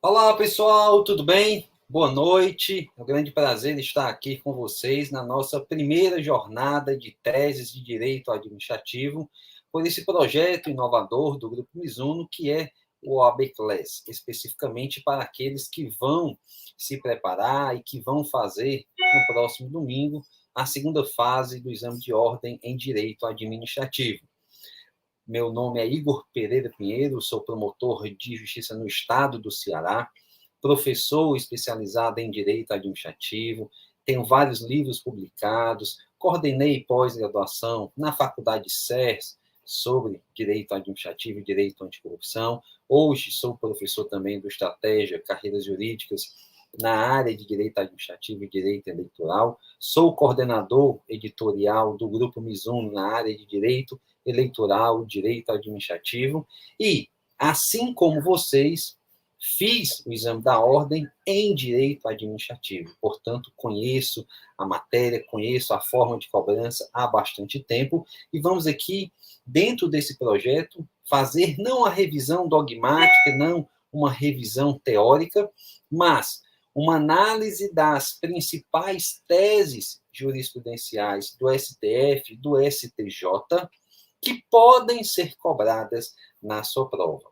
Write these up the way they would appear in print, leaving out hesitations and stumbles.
Olá, pessoal, tudo bem? Boa noite. É um grande prazer estar aqui com vocês na nossa primeira jornada de teses de direito administrativo por esse projeto inovador do Grupo Mizuno, que é o OAB Class, especificamente para aqueles que vão se preparar e que vão fazer no próximo domingo a segunda fase do exame de ordem em direito administrativo. Meu nome é Igor Pereira Pinheiro, sou promotor de justiça no estado do Ceará, professor especializado em direito administrativo, tenho vários livros publicados, coordenei pós-graduação na Faculdade CERS sobre direito administrativo e direito anticorrupção. Hoje sou professor também do Estratégia Carreiras Jurídicas na área de direito administrativo e direito eleitoral. Sou coordenador editorial do Grupo Mizuno na área de direito eleitoral, direito administrativo e, assim como vocês, fiz o exame da ordem em direito administrativo. Portanto, conheço a matéria, conheço a forma de cobrança há bastante tempo e vamos aqui, dentro desse projeto, fazer não a revisão dogmática, não uma revisão teórica, mas uma análise das principais teses jurisprudenciais do STF, do STJ, que podem ser cobradas na sua prova.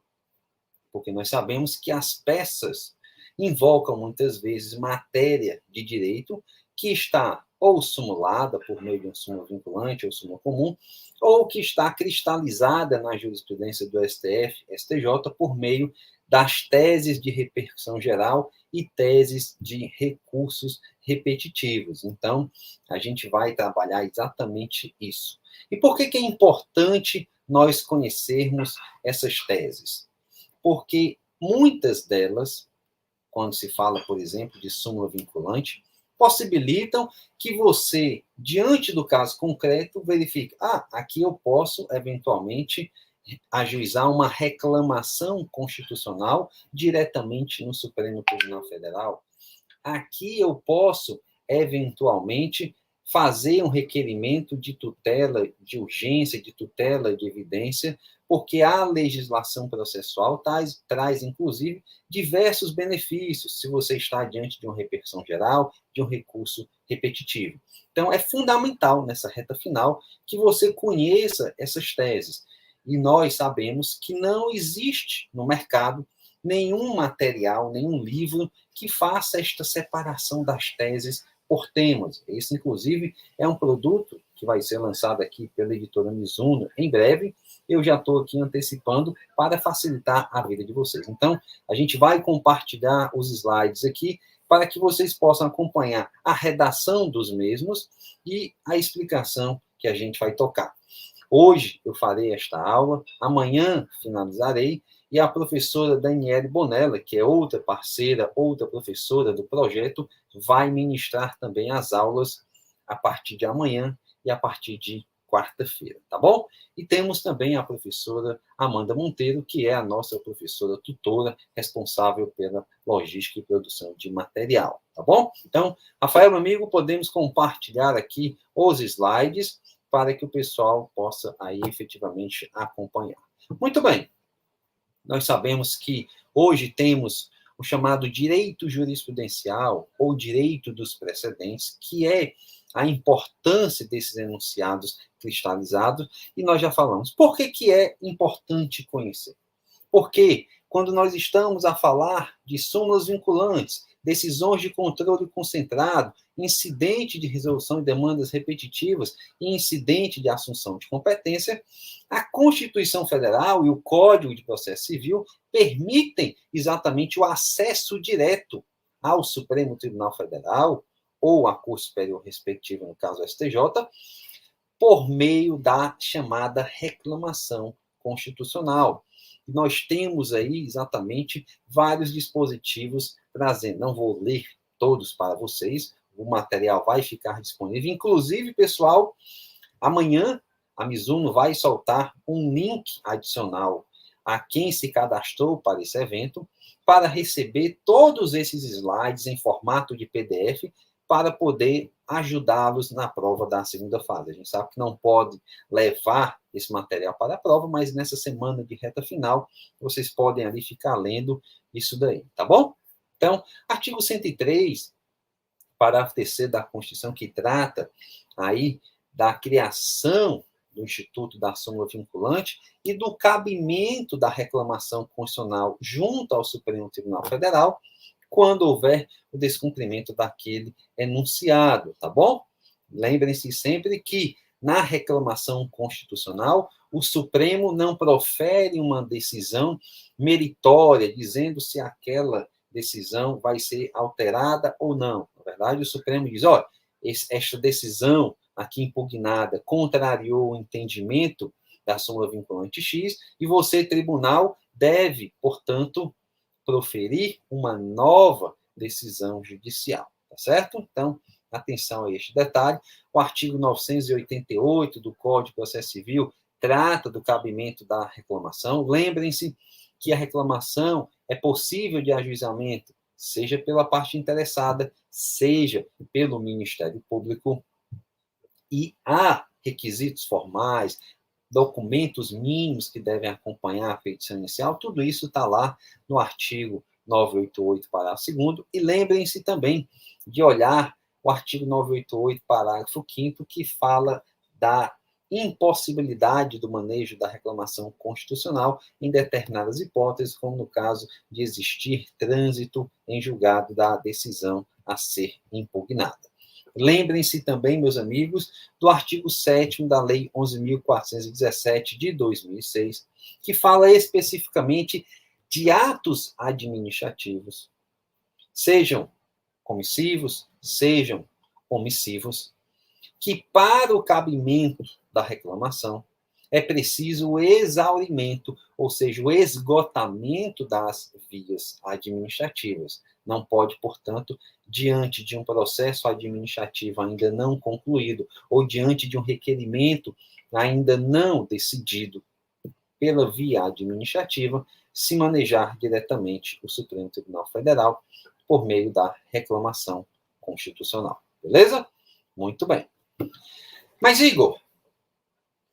Porque nós sabemos que as peças invocam muitas vezes matéria de direito que está ou sumulada por meio de um súmula vinculante ou súmula comum, ou que está cristalizada na jurisprudência do STF, STJ, por meio das teses de repercussão geral e teses de recursos repetitivos. Então, a gente vai trabalhar exatamente isso. E por que é importante nós conhecermos essas teses? Porque muitas delas, quando se fala, por exemplo, de súmula vinculante, possibilitam que você, diante do caso concreto, verifique, aqui eu posso, eventualmente, ajuizar uma reclamação constitucional diretamente no Supremo Tribunal Federal. Aqui eu posso, eventualmente, fazer um requerimento de tutela de urgência, de tutela de evidência, porque a legislação processual traz, inclusive, diversos benefícios, se você está diante de uma repercussão geral, de um recurso repetitivo. Então, é fundamental, nessa reta final, que você conheça essas teses. E nós sabemos que não existe no mercado nenhum material, nenhum livro que faça esta separação das teses por temas. Esse, inclusive, é um produto que vai ser lançado aqui pela editora Mizuno em breve. Eu já estou aqui antecipando para facilitar a vida de vocês. Então, a gente vai compartilhar os slides aqui para que vocês possam acompanhar a redação dos mesmos e a explicação que a gente vai tocar. Hoje eu farei esta aula, amanhã finalizarei, e a professora Daniele Bonella, que é outra parceira, outra professora do projeto, vai ministrar também as aulas a partir de amanhã e a partir de quarta-feira, tá bom? E temos também a professora Amanda Monteiro, que é a nossa professora tutora, responsável pela logística e produção de material, tá bom? Então, Rafael, meu amigo, podemos compartilhar aqui os slides para que o pessoal possa aí efetivamente acompanhar. Muito bem. Nós sabemos que hoje temos o chamado direito jurisprudencial ou direito dos precedentes, que é a importância desses enunciados cristalizados, e nós já falamos. Por que é importante conhecer? Porque quando nós estamos a falar de súmulas vinculantes, decisões de controle concentrado, incidente de resolução de demandas repetitivas e incidente de assunção de competência, a Constituição Federal e o Código de Processo Civil permitem exatamente o acesso direto ao Supremo Tribunal Federal ou à Corte Superior respectiva, no caso STJ, por meio da chamada reclamação constitucional. Nós temos aí exatamente vários dispositivos trazendo. Não vou ler todos para vocês, o material vai ficar disponível. Inclusive, pessoal, amanhã a Mizuno vai soltar um link adicional a quem se cadastrou para esse evento, para receber todos esses slides em formato de PDF, para poder ajudá-los na prova da segunda fase. A gente sabe que não pode levar esse material para a prova, mas nessa semana de reta final, vocês podem ali ficar lendo isso daí, tá bom? Então, artigo 103, parágrafo 3º da Constituição, que trata aí da criação do Instituto da Súmula Vinculante e do cabimento da reclamação constitucional junto ao Supremo Tribunal Federal, quando houver o descumprimento daquele enunciado, tá bom? Lembrem-se sempre que, na reclamação constitucional, o Supremo não profere uma decisão meritória, dizendo se aquela decisão vai ser alterada ou não. Na verdade, o Supremo diz, olha, esta decisão aqui impugnada contrariou o entendimento da súmula vinculante X, e você, tribunal, deve, portanto, proferir uma nova decisão judicial, tá certo? Então, atenção a este detalhe. O artigo 988 do Código de Processo Civil trata do cabimento da reclamação. Lembrem-se que a reclamação é possível de ajuizamento, seja pela parte interessada, seja pelo Ministério Público, e há requisitos formais, documentos mínimos que devem acompanhar a petição inicial, tudo isso está lá no artigo 988, parágrafo 2º, e lembrem-se também de olhar o artigo 988, parágrafo 5º, que fala da impossibilidade do manejo da reclamação constitucional em determinadas hipóteses, como no caso de existir trânsito em julgado da decisão a ser impugnada. Lembrem-se também, meus amigos, do artigo 7º da Lei 11.417, de 2006, que fala especificamente de atos administrativos, sejam comissivos, sejam omissivos, que para o cabimento da reclamação é preciso o exaurimento, ou seja, o esgotamento das vias administrativas. Não pode, portanto, diante de um processo administrativo ainda não concluído, ou diante de um requerimento ainda não decidido pela via administrativa, se manejar diretamente o Supremo Tribunal Federal por meio da reclamação constitucional. Beleza? Muito bem. Mas, Igor,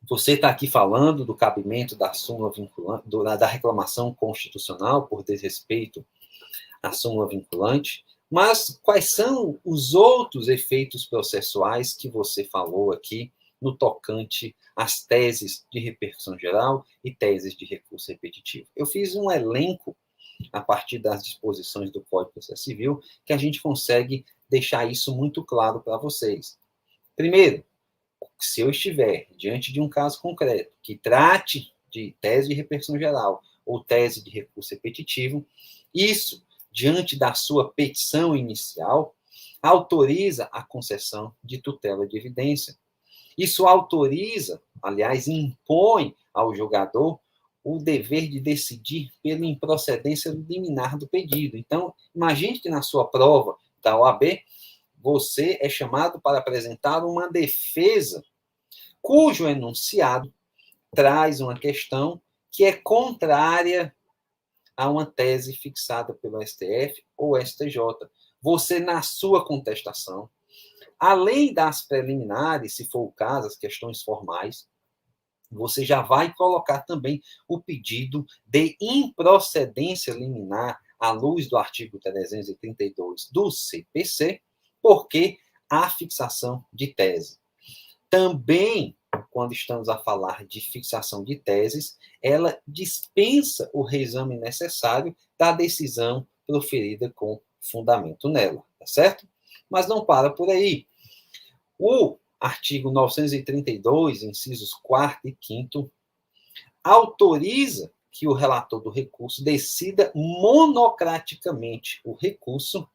você está aqui falando do cabimento da súmula vinculante, da reclamação constitucional por desrespeito à súmula vinculante, mas quais são os outros efeitos processuais que você falou aqui no tocante às teses de repercussão geral e teses de recurso repetitivo? Eu fiz um elenco a partir das disposições do Código de Processo Civil que a gente consegue deixar isso muito claro para vocês. Primeiro, se eu estiver diante de um caso concreto que trate de tese de repercussão geral ou tese de recurso repetitivo, isso, diante da sua petição inicial, autoriza a concessão de tutela de evidência. Isso autoriza, aliás, impõe ao julgador o dever de decidir pela improcedência liminar do pedido. Então, imagine que na sua prova da OAB, você é chamado para apresentar uma defesa cujo enunciado traz uma questão que é contrária a uma tese fixada pelo STF ou STJ. Você, na sua contestação, além das preliminares, se for o caso, as questões formais, você já vai colocar também o pedido de improcedência liminar à luz do artigo 332 do CPC, porque há fixação de tese. Também, quando estamos a falar de fixação de teses, ela dispensa o reexame necessário da decisão proferida com fundamento nela, tá certo? Mas não para por aí. O artigo 932, incisos 4º e 5º, autoriza que o relator do recurso decida monocraticamente o recurso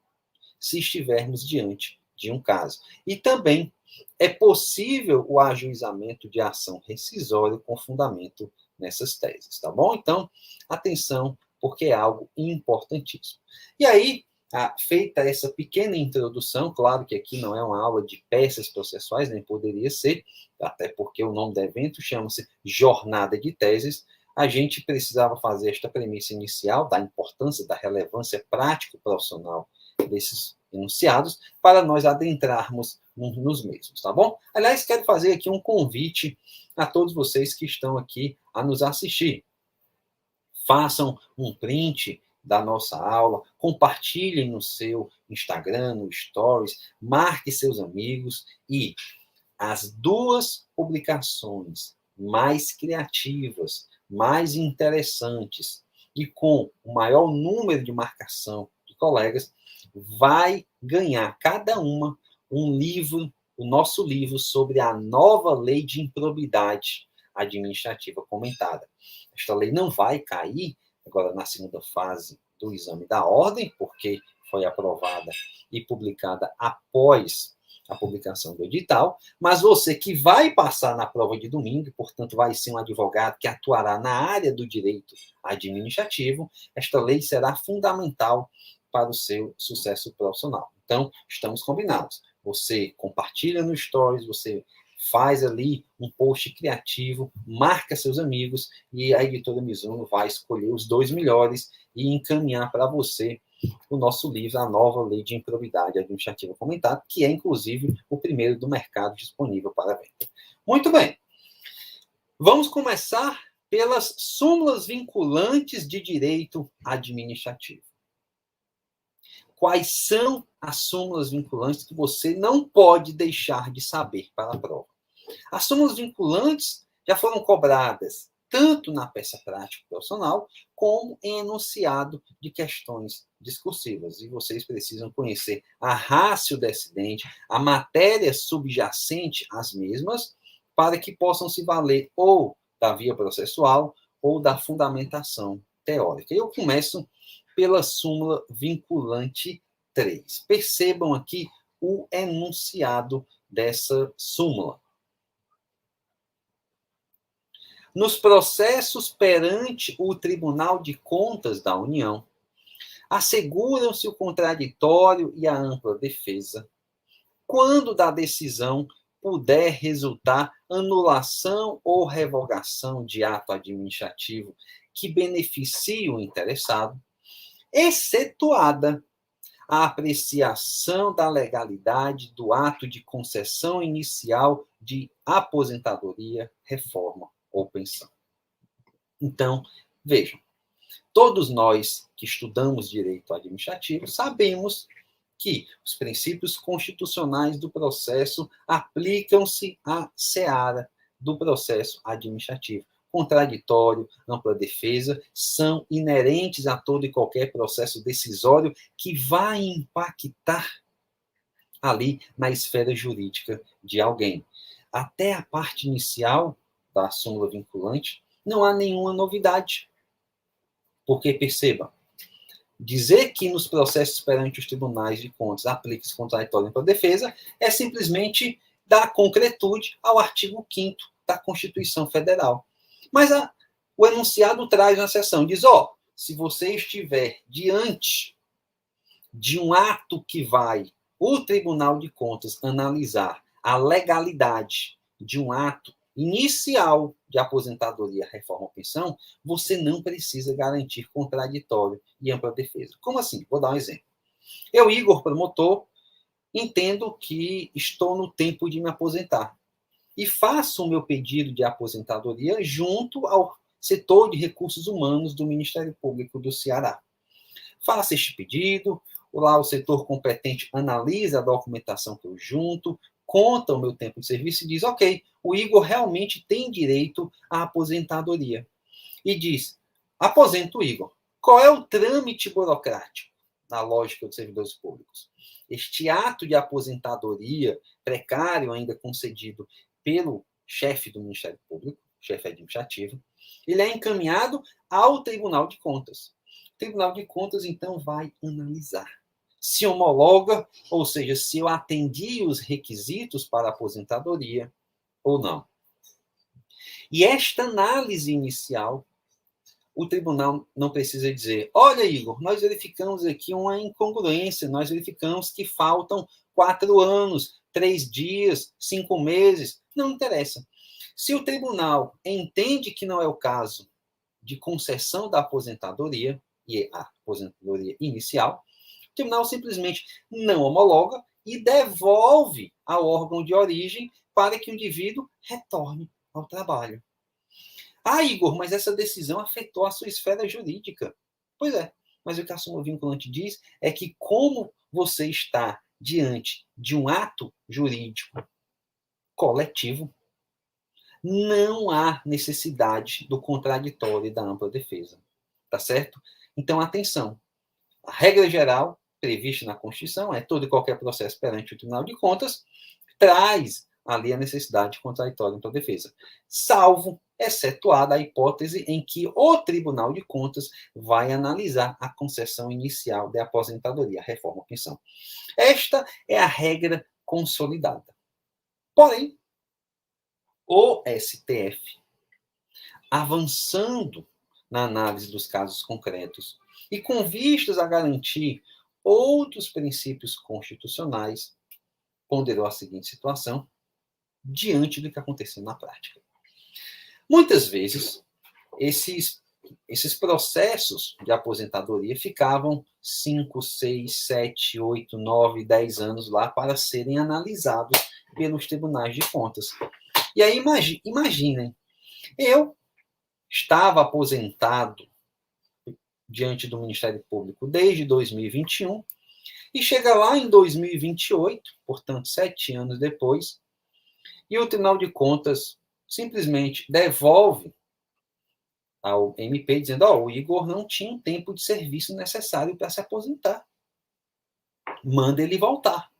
se estivermos diante de um caso. E também é possível o ajuizamento de ação rescisória com fundamento nessas teses, tá bom? Então, atenção, porque é algo importantíssimo. E aí, feita essa pequena introdução, claro que aqui não é uma aula de peças processuais, nem poderia ser, até porque o nome do evento chama-se Jornada de Teses, a gente precisava fazer esta premissa inicial da importância, da relevância prático-profissional desses enunciados para nós adentrarmos nos mesmos, tá bom? Aliás, quero fazer aqui um convite a todos vocês que estão aqui a nos assistir. Façam um print da nossa aula, compartilhem no seu Instagram, no Stories, marque seus amigos e as duas publicações mais criativas, mais interessantes e com o maior número de marcação de colegas, vai ganhar cada uma um livro, o nosso livro sobre a nova lei de improbidade administrativa comentada. Esta lei não vai cair agora na segunda fase do exame da ordem, porque foi aprovada e publicada após a publicação do edital, mas você que vai passar na prova de domingo, portanto vai ser um advogado que atuará na área do direito administrativo, esta lei será fundamental para o seu sucesso profissional. Então, estamos combinados. Você compartilha no Stories, você faz ali um post criativo, marca seus amigos e a editora Mizuno vai escolher os 2 melhores e encaminhar para você o nosso livro, A Nova Lei de Improbidade Administrativa Comentada, que é, inclusive, o primeiro do mercado disponível para venda. Muito bem. Vamos começar pelas súmulas vinculantes de direito administrativo. Quais são as súmulas vinculantes que você não pode deixar de saber para a prova? As súmulas vinculantes já foram cobradas tanto na peça prática profissional, como em enunciado de questões discursivas. E vocês precisam conhecer a ratio decidente, a matéria subjacente às mesmas, para que possam se valer ou da via processual ou da fundamentação teórica. Eu começo pela súmula vinculante 3. Percebam aqui o enunciado dessa súmula. Nos processos perante o Tribunal de Contas da União, asseguram-se o contraditório e a ampla defesa, quando da decisão puder resultar anulação ou revogação de ato administrativo que beneficie o interessado, excetuada a apreciação da legalidade do ato de concessão inicial de aposentadoria, reforma ou pensão. Então, vejam, todos nós que estudamos direito administrativo sabemos que os princípios constitucionais do processo aplicam-se à seara do processo administrativo. Contraditório, ampla defesa, são inerentes a todo e qualquer processo decisório que vai impactar ali na esfera jurídica de alguém. Até a parte inicial da súmula vinculante, não há nenhuma novidade. Porque, perceba, dizer que nos processos perante os tribunais de contas aplica-se contraditório para a defesa é simplesmente dar concretude ao artigo 5º da Constituição Federal. Mas o enunciado traz na seção, diz, se você estiver diante de um ato que vai o Tribunal de Contas analisar a legalidade de um ato inicial de aposentadoria, reforma ou pensão, você não precisa garantir contraditório e ampla defesa. Como assim? Vou dar um exemplo. Eu, Igor, promotor, entendo que estou no tempo de me aposentar e faço o meu pedido de aposentadoria junto ao setor de recursos humanos do Ministério Público do Ceará. Faço este pedido, lá o setor competente analisa a documentação que eu junto, conta o meu tempo de serviço e diz, ok, o Igor realmente tem direito à aposentadoria. E diz, aposenta o Igor. Qual é o trâmite burocrático na lógica dos servidores públicos? Este ato de aposentadoria precário ainda concedido pelo chefe do Ministério Público, chefe administrativo, ele é encaminhado ao Tribunal de Contas. O Tribunal de Contas, então, vai analisar se homologa, ou seja, se eu atendi os requisitos para a aposentadoria ou não. E esta análise inicial, o tribunal não precisa dizer, olha, Igor, nós verificamos aqui uma incongruência, nós verificamos que faltam 4 anos, 3 dias, 5 meses, não interessa. Se o tribunal entende que não é o caso de concessão da aposentadoria, e a aposentadoria inicial, tribunal simplesmente não homologa e devolve ao órgão de origem para que o indivíduo retorne ao trabalho. Ah, Igor, mas essa decisão afetou a sua esfera jurídica. Pois é, mas o que a súmula vinculante diz é que como você está diante de um ato jurídico coletivo, não há necessidade do contraditório e da ampla defesa. Tá certo? Então, atenção. A regra geral prevista na Constituição é todo e qualquer processo perante o Tribunal de Contas traz ali a necessidade de contraditório e ampla defesa, salvo excetuada a hipótese em que o Tribunal de Contas vai analisar a concessão inicial de aposentadoria, reforma ou pensão. Esta é a regra consolidada. Porém, o STF, avançando na análise dos casos concretos e com vistas a garantir outros princípios constitucionais, ponderou a seguinte situação diante do que aconteceu na prática. Muitas vezes, esses processos de aposentadoria ficavam 5, 6, 7, 8, 9, 10 anos lá para serem analisados pelos tribunais de contas. E aí, imaginem, eu estava aposentado diante do Ministério Público desde 2021 e chega lá em 2028, portanto, 7 anos depois, e o Tribunal de Contas simplesmente devolve ao MP dizendo: o Igor não tinha um tempo de serviço necessário para se aposentar. Manda ele voltar.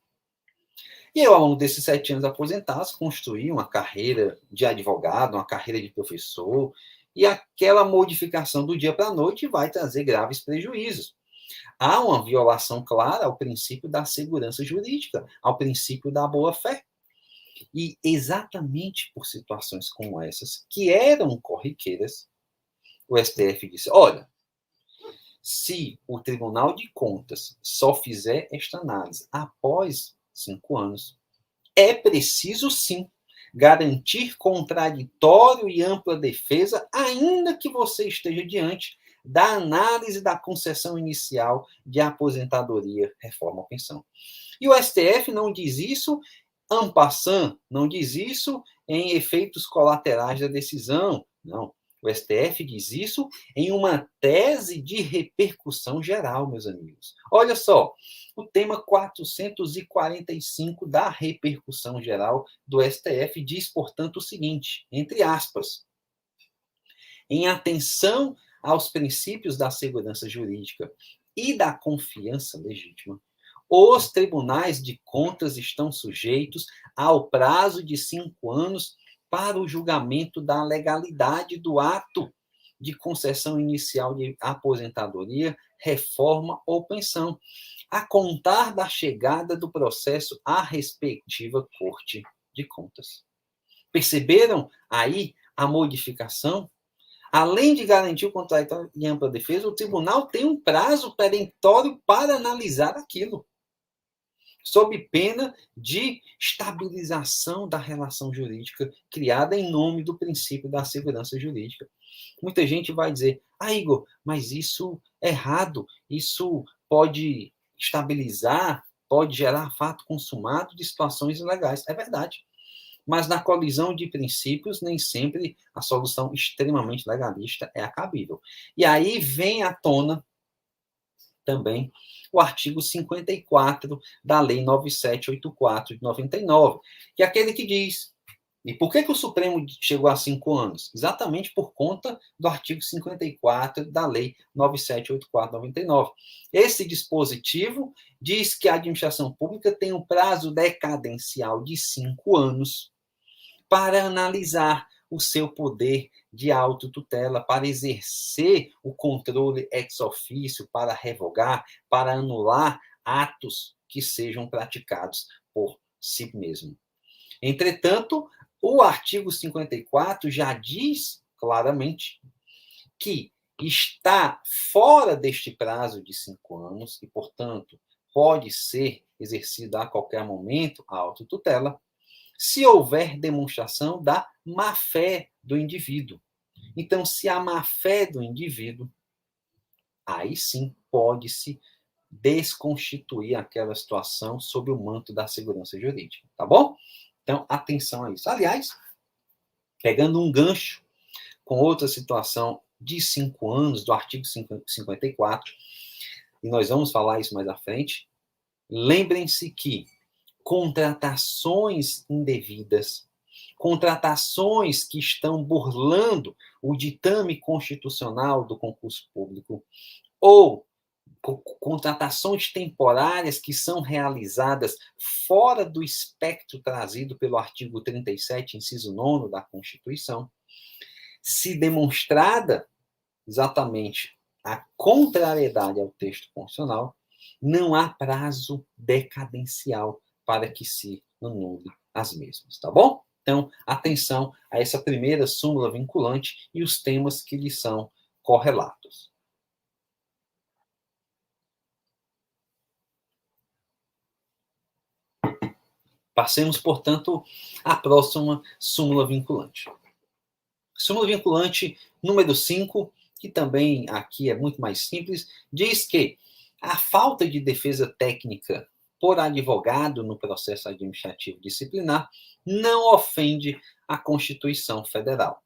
E eu, ao longo desses 7 anos aposentados, construí uma carreira de advogado, uma carreira de professor, e aquela modificação do dia para a noite vai trazer graves prejuízos. Há uma violação clara ao princípio da segurança jurídica, ao princípio da boa-fé. E exatamente por situações como essas, que eram corriqueiras, o STF disse: olha, se o Tribunal de Contas só fizer esta análise após 5 anos, é preciso, sim, garantir contraditório e ampla defesa, ainda que você esteja diante da análise da concessão inicial de aposentadoria, reforma ou pensão. E o STF não diz isso en passant, não diz isso em efeitos colaterais da decisão, não. O STF diz isso em uma tese de repercussão geral, meus amigos. Olha só, o tema 445 da repercussão geral do STF diz, portanto, o seguinte, entre aspas: em atenção aos princípios da segurança jurídica e da confiança legítima, os tribunais de contas estão sujeitos ao prazo de 5 anos para o julgamento da legalidade do ato de concessão inicial de aposentadoria, reforma ou pensão, a contar da chegada do processo à respectiva Corte de Contas. Perceberam aí a modificação? Além de garantir o contraditório e ampla defesa, o tribunal tem um prazo perentório para analisar aquilo, sob pena de estabilização da relação jurídica criada em nome do princípio da segurança jurídica. Muita gente vai dizer: Igor, mas isso é errado, isso pode estabilizar, pode gerar fato consumado de situações ilegais. É verdade. Mas na colisão de princípios, nem sempre a solução extremamente legalista é a cabível. E aí vem à tona também o artigo 54 da Lei 9784 de 99, que é aquele que diz: e por que o Supremo chegou a 5 anos? Exatamente por conta do artigo 54 da Lei 9784 de 99. Esse dispositivo diz que a administração pública tem um prazo decadencial de 5 anos para analisar o seu poder de autotutela, para exercer o controle ex officio, para revogar, para anular atos que sejam praticados por si mesmo. Entretanto, o artigo 54 já diz claramente que está fora deste prazo de 5 anos e, portanto, pode ser exercida a qualquer momento a autotutela, se houver demonstração da má-fé do indivíduo. Então, se a má-fé do indivíduo, aí sim pode-se desconstituir aquela situação sob o manto da segurança jurídica, tá bom? Então, atenção a isso. Aliás, pegando um gancho com outra situação de 5 anos, do artigo 54, e nós vamos falar isso mais à frente, lembrem-se que contratações indevidas, contratações que estão burlando o ditame constitucional do concurso público, ou contratações temporárias que são realizadas fora do espectro trazido pelo artigo 37, inciso 9 da Constituição, se demonstrada exatamente a contrariedade ao texto constitucional, não há prazo decadencial para que se anule as mesmas, tá bom? Então, atenção a essa primeira súmula vinculante e os temas que lhe são correlatos. Passemos, portanto, à próxima súmula vinculante. Súmula vinculante número 5, que também aqui é muito mais simples, diz que a falta de defesa técnica por advogado no processo administrativo disciplinar não ofende a Constituição Federal.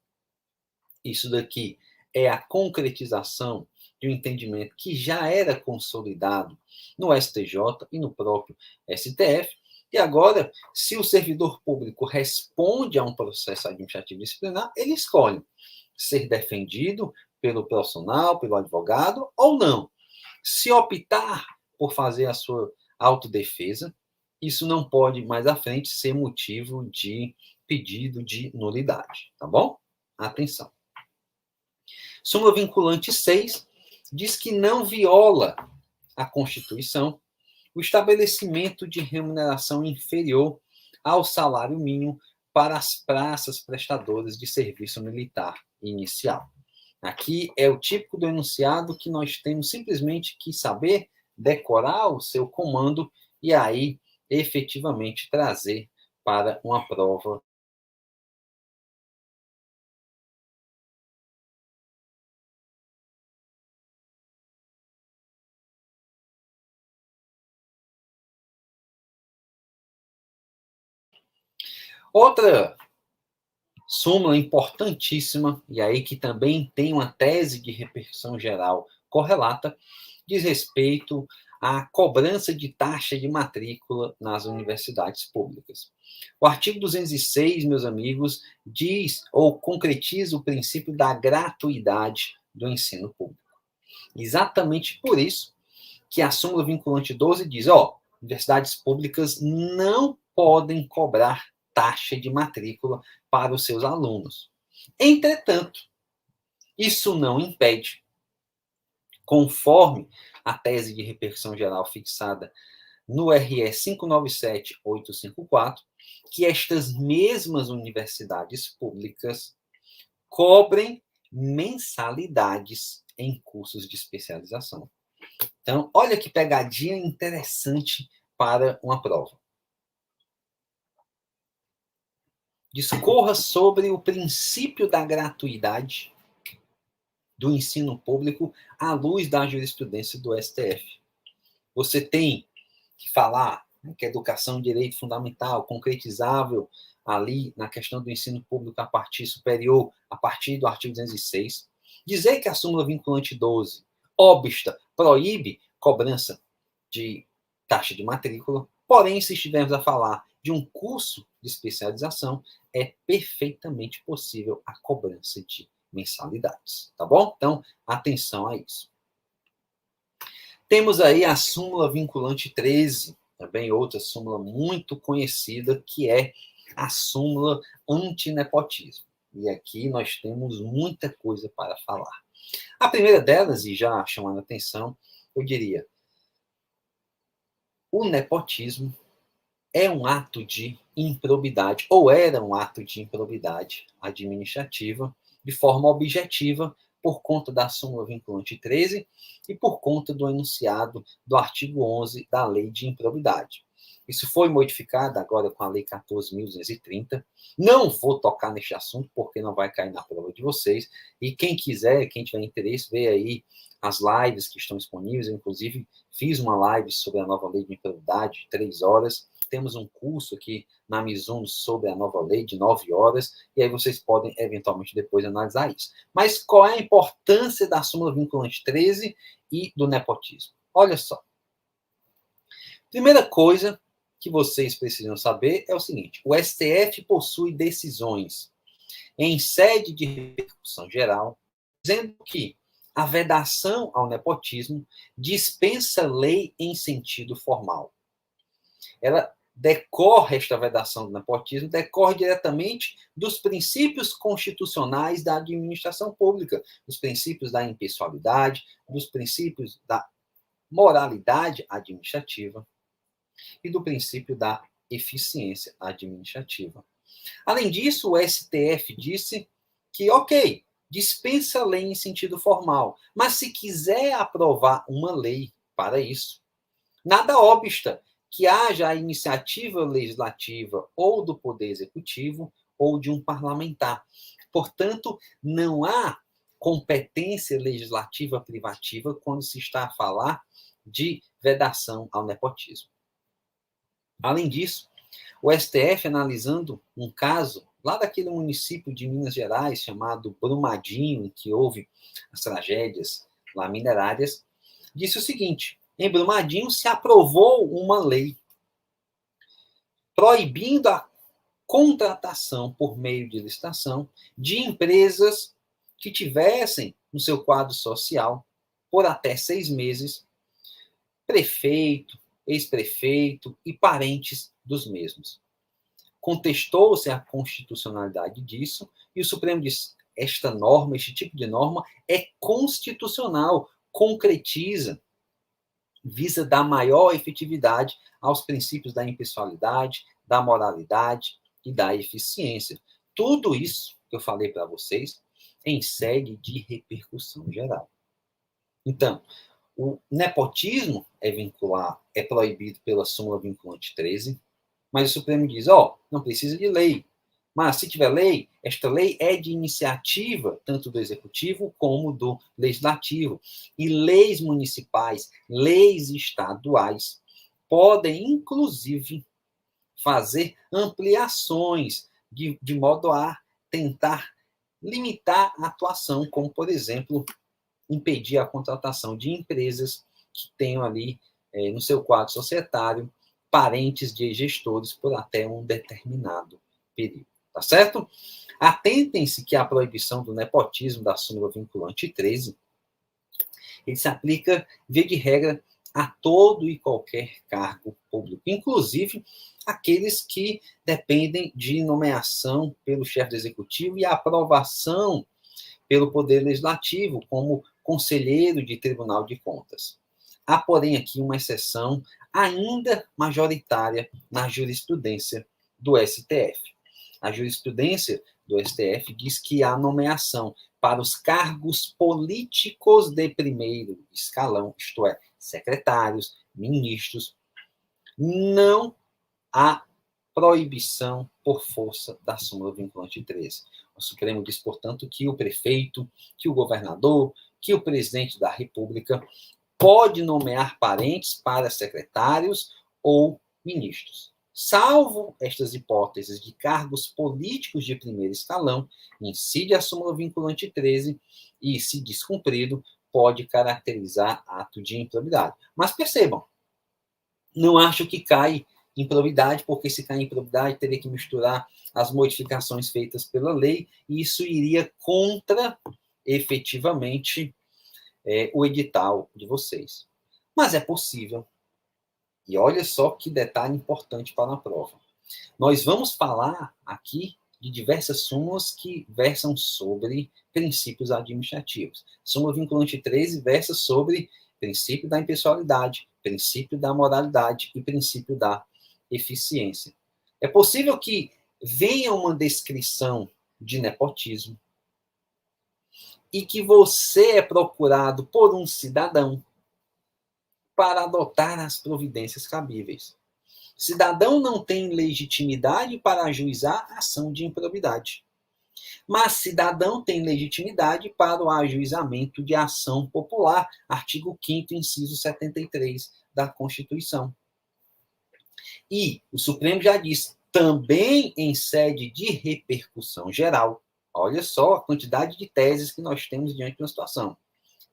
Isso daqui é a concretização de um entendimento que já era consolidado no STJ e no próprio STF. E agora, se o servidor público responde a um processo administrativo disciplinar, ele escolhe ser defendido pelo profissional, pelo advogado ou não. Se optar por fazer a sua autodefesa, isso não pode mais à frente ser motivo de pedido de nulidade, tá bom? Atenção. Súmula vinculante 6 diz que não viola a Constituição o estabelecimento de remuneração inferior ao salário mínimo para as praças prestadoras de serviço militar inicial. Aqui é o típico do enunciado que nós temos simplesmente que saber decorar o seu comando e aí efetivamente trazer para uma prova. Outra súmula importantíssima, e aí que também tem uma tese de repercussão geral correlata, diz respeito à cobrança de taxa de matrícula nas universidades públicas. O artigo 206, meus amigos, diz ou concretiza o princípio da gratuidade do ensino público. Exatamente por isso que a súmula vinculante 12 diz, universidades públicas não podem cobrar taxa de matrícula para os seus alunos. Entretanto, isso não impede, conforme a tese de repercussão geral fixada no RE 597854, que estas mesmas universidades públicas cobrem mensalidades em cursos de especialização. Então, olha que pegadinha interessante para uma prova. Discorra sobre o princípio da gratuidade do ensino público à luz da jurisprudência do STF. Você tem que falar que a educação é um direito fundamental, concretizável ali na questão do ensino público a partir superior, a partir do artigo 206. Dizer que a súmula vinculante 12 obsta, proíbe cobrança de taxa de matrícula, porém, se estivermos a falar de um curso de especialização, é perfeitamente possível a cobrança de mensalidades, tá bom? Então, atenção a isso. Temos aí a súmula vinculante 13, também outra súmula muito conhecida, que é a súmula antinepotismo. E aqui nós temos muita coisa para falar. A primeira delas, e já chamando a atenção, eu diria, o nepotismo é um ato de improbidade, ou era um ato de improbidade administrativa, de forma objetiva, por conta da súmula vinculante 13 e por conta do enunciado do artigo 11 da Lei de Improbidade. Isso foi modificado agora com a Lei 14.230. Não vou tocar neste assunto, porque não vai cair na prova de vocês. E quem quiser, quem tiver interesse, vê aí as lives que estão disponíveis. Eu, inclusive, fiz uma live sobre a nova lei de improbidade, de 3 horas. Temos um curso aqui na Mizuno sobre a nova lei, de 9 horas. E aí vocês podem, eventualmente, depois analisar isso. Mas qual é a importância da súmula vinculante 13 e do nepotismo? Olha só. Primeira coisa que vocês precisam saber é o seguinte: o STF possui decisões em sede de repercussão geral, dizendo que a vedação ao nepotismo dispensa lei em sentido formal. Ela decorre, esta vedação do nepotismo, decorre diretamente dos princípios constitucionais da administração pública, dos princípios da impessoalidade, dos princípios da moralidade administrativa e do princípio da eficiência administrativa. Além disso, o STF disse que, ok, dispensa a lei em sentido formal, mas se quiser aprovar uma lei para isso, nada obsta que haja a iniciativa legislativa ou do Poder Executivo ou de um parlamentar. Portanto, não há competência legislativa privativa quando se está a falar de vedação ao nepotismo. Além disso, o STF, analisando um caso lá daquele município de Minas Gerais chamado Brumadinho, em que houve as tragédias lá minerárias, disse o seguinte: em Brumadinho se aprovou uma lei proibindo a contratação por meio de licitação de empresas que tivessem no seu quadro social, por até 6 meses, prefeito, ex-prefeito e parentes dos mesmos. Contestou-se a constitucionalidade disso e o Supremo disse: esta norma, este tipo de norma é constitucional, concretiza, visa dar maior efetividade aos princípios da impessoalidade, da moralidade e da eficiência. Tudo isso que eu falei para vocês em sede de repercussão geral. Então, o nepotismo é proibido pela súmula vinculante 13, mas o Supremo diz, não precisa de lei. Mas, se tiver lei, esta lei é de iniciativa tanto do Executivo como do Legislativo. E leis municipais, leis estaduais, podem, inclusive, fazer ampliações de modo a tentar limitar a atuação, como, por exemplo, impedir a contratação de empresas que tenham ali, no seu quadro societário, parentes de gestores por até um determinado período. Tá certo? Atentem-se que a proibição do nepotismo da súmula vinculante 13, ele se aplica, via de regra, a todo e qualquer cargo público, inclusive aqueles que dependem de nomeação pelo chefe do executivo e aprovação pelo Poder Legislativo, como conselheiro de Tribunal de Contas. Há, porém, aqui uma exceção ainda majoritária na jurisprudência do STF. A jurisprudência do STF diz que a nomeação para os cargos políticos de primeiro escalão, isto é, secretários, ministros, não há proibição por força da súmula vinculante 13. O Supremo diz, portanto, que o prefeito, que o governador, que o presidente da República pode nomear parentes para secretários ou ministros. Salvo estas hipóteses de cargos políticos de primeiro escalão, incide a súmula vinculante 13 e, se descumprido, pode caracterizar ato de improbidade. Mas percebam, não acho que cai improbidade, porque se cair improbidade, teria que misturar as modificações feitas pela lei, e isso iria contra, efetivamente, o edital de vocês. Mas é possível. E olha só que detalhe importante para a prova. Nós vamos falar aqui de diversas súmulas que versam sobre princípios administrativos. Súmula vinculante 13 versa sobre princípio da impessoalidade, princípio da moralidade e princípio da eficiência. É possível que venha uma descrição de nepotismo e que você é procurado por um cidadão para adotar as providências cabíveis. Cidadão não tem legitimidade para ajuizar ação de improbidade. Mas cidadão tem legitimidade para o ajuizamento de ação popular, artigo 5º, inciso 73 da Constituição. E o Supremo já disse, também em sede de repercussão geral, olha só a quantidade de teses que nós temos diante de uma situação,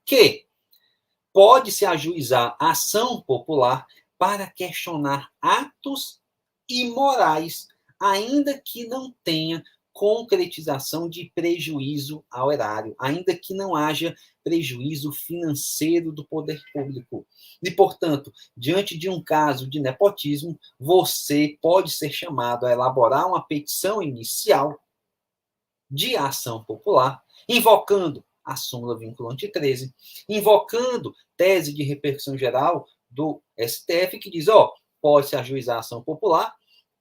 que pode-se ajuizar ação popular para questionar atos imorais, ainda que não tenha concretização de prejuízo ao erário, ainda que não haja prejuízo financeiro do poder público. E, portanto, diante de um caso de nepotismo, você pode ser chamado a elaborar uma petição inicial de ação popular, invocando a súmula vinculante 13, invocando tese de repercussão geral do STF, que diz, pode-se ajuizar ação popular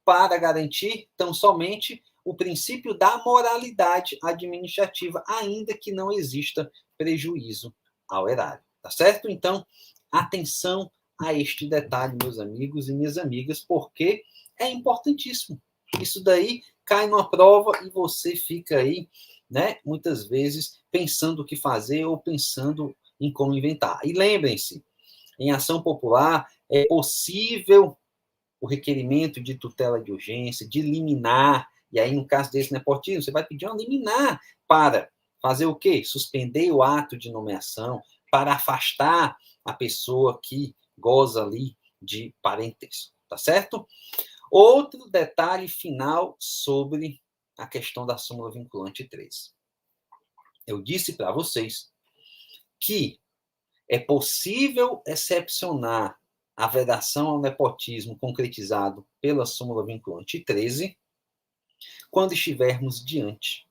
para garantir tão somente o princípio da moralidade administrativa, ainda que não exista prejuízo ao erário. Tá certo? Então, atenção a este detalhe, meus amigos e minhas amigas, porque é importantíssimo. Isso daí cai numa prova e você fica aí, né, muitas vezes pensando o que fazer ou pensando em como inventar. E lembrem-se, em ação popular é possível o requerimento de tutela de urgência, de liminar, e aí, no caso desse nepotismo, você vai pedir uma liminar para fazer o quê? Suspender o ato de nomeação, para afastar a pessoa que goza ali de parentesco, tá certo? Outro detalhe final sobre a questão da súmula vinculante 13. Eu disse para vocês que é possível excepcionar a vedação ao nepotismo concretizado pela súmula vinculante 13 quando estivermos diante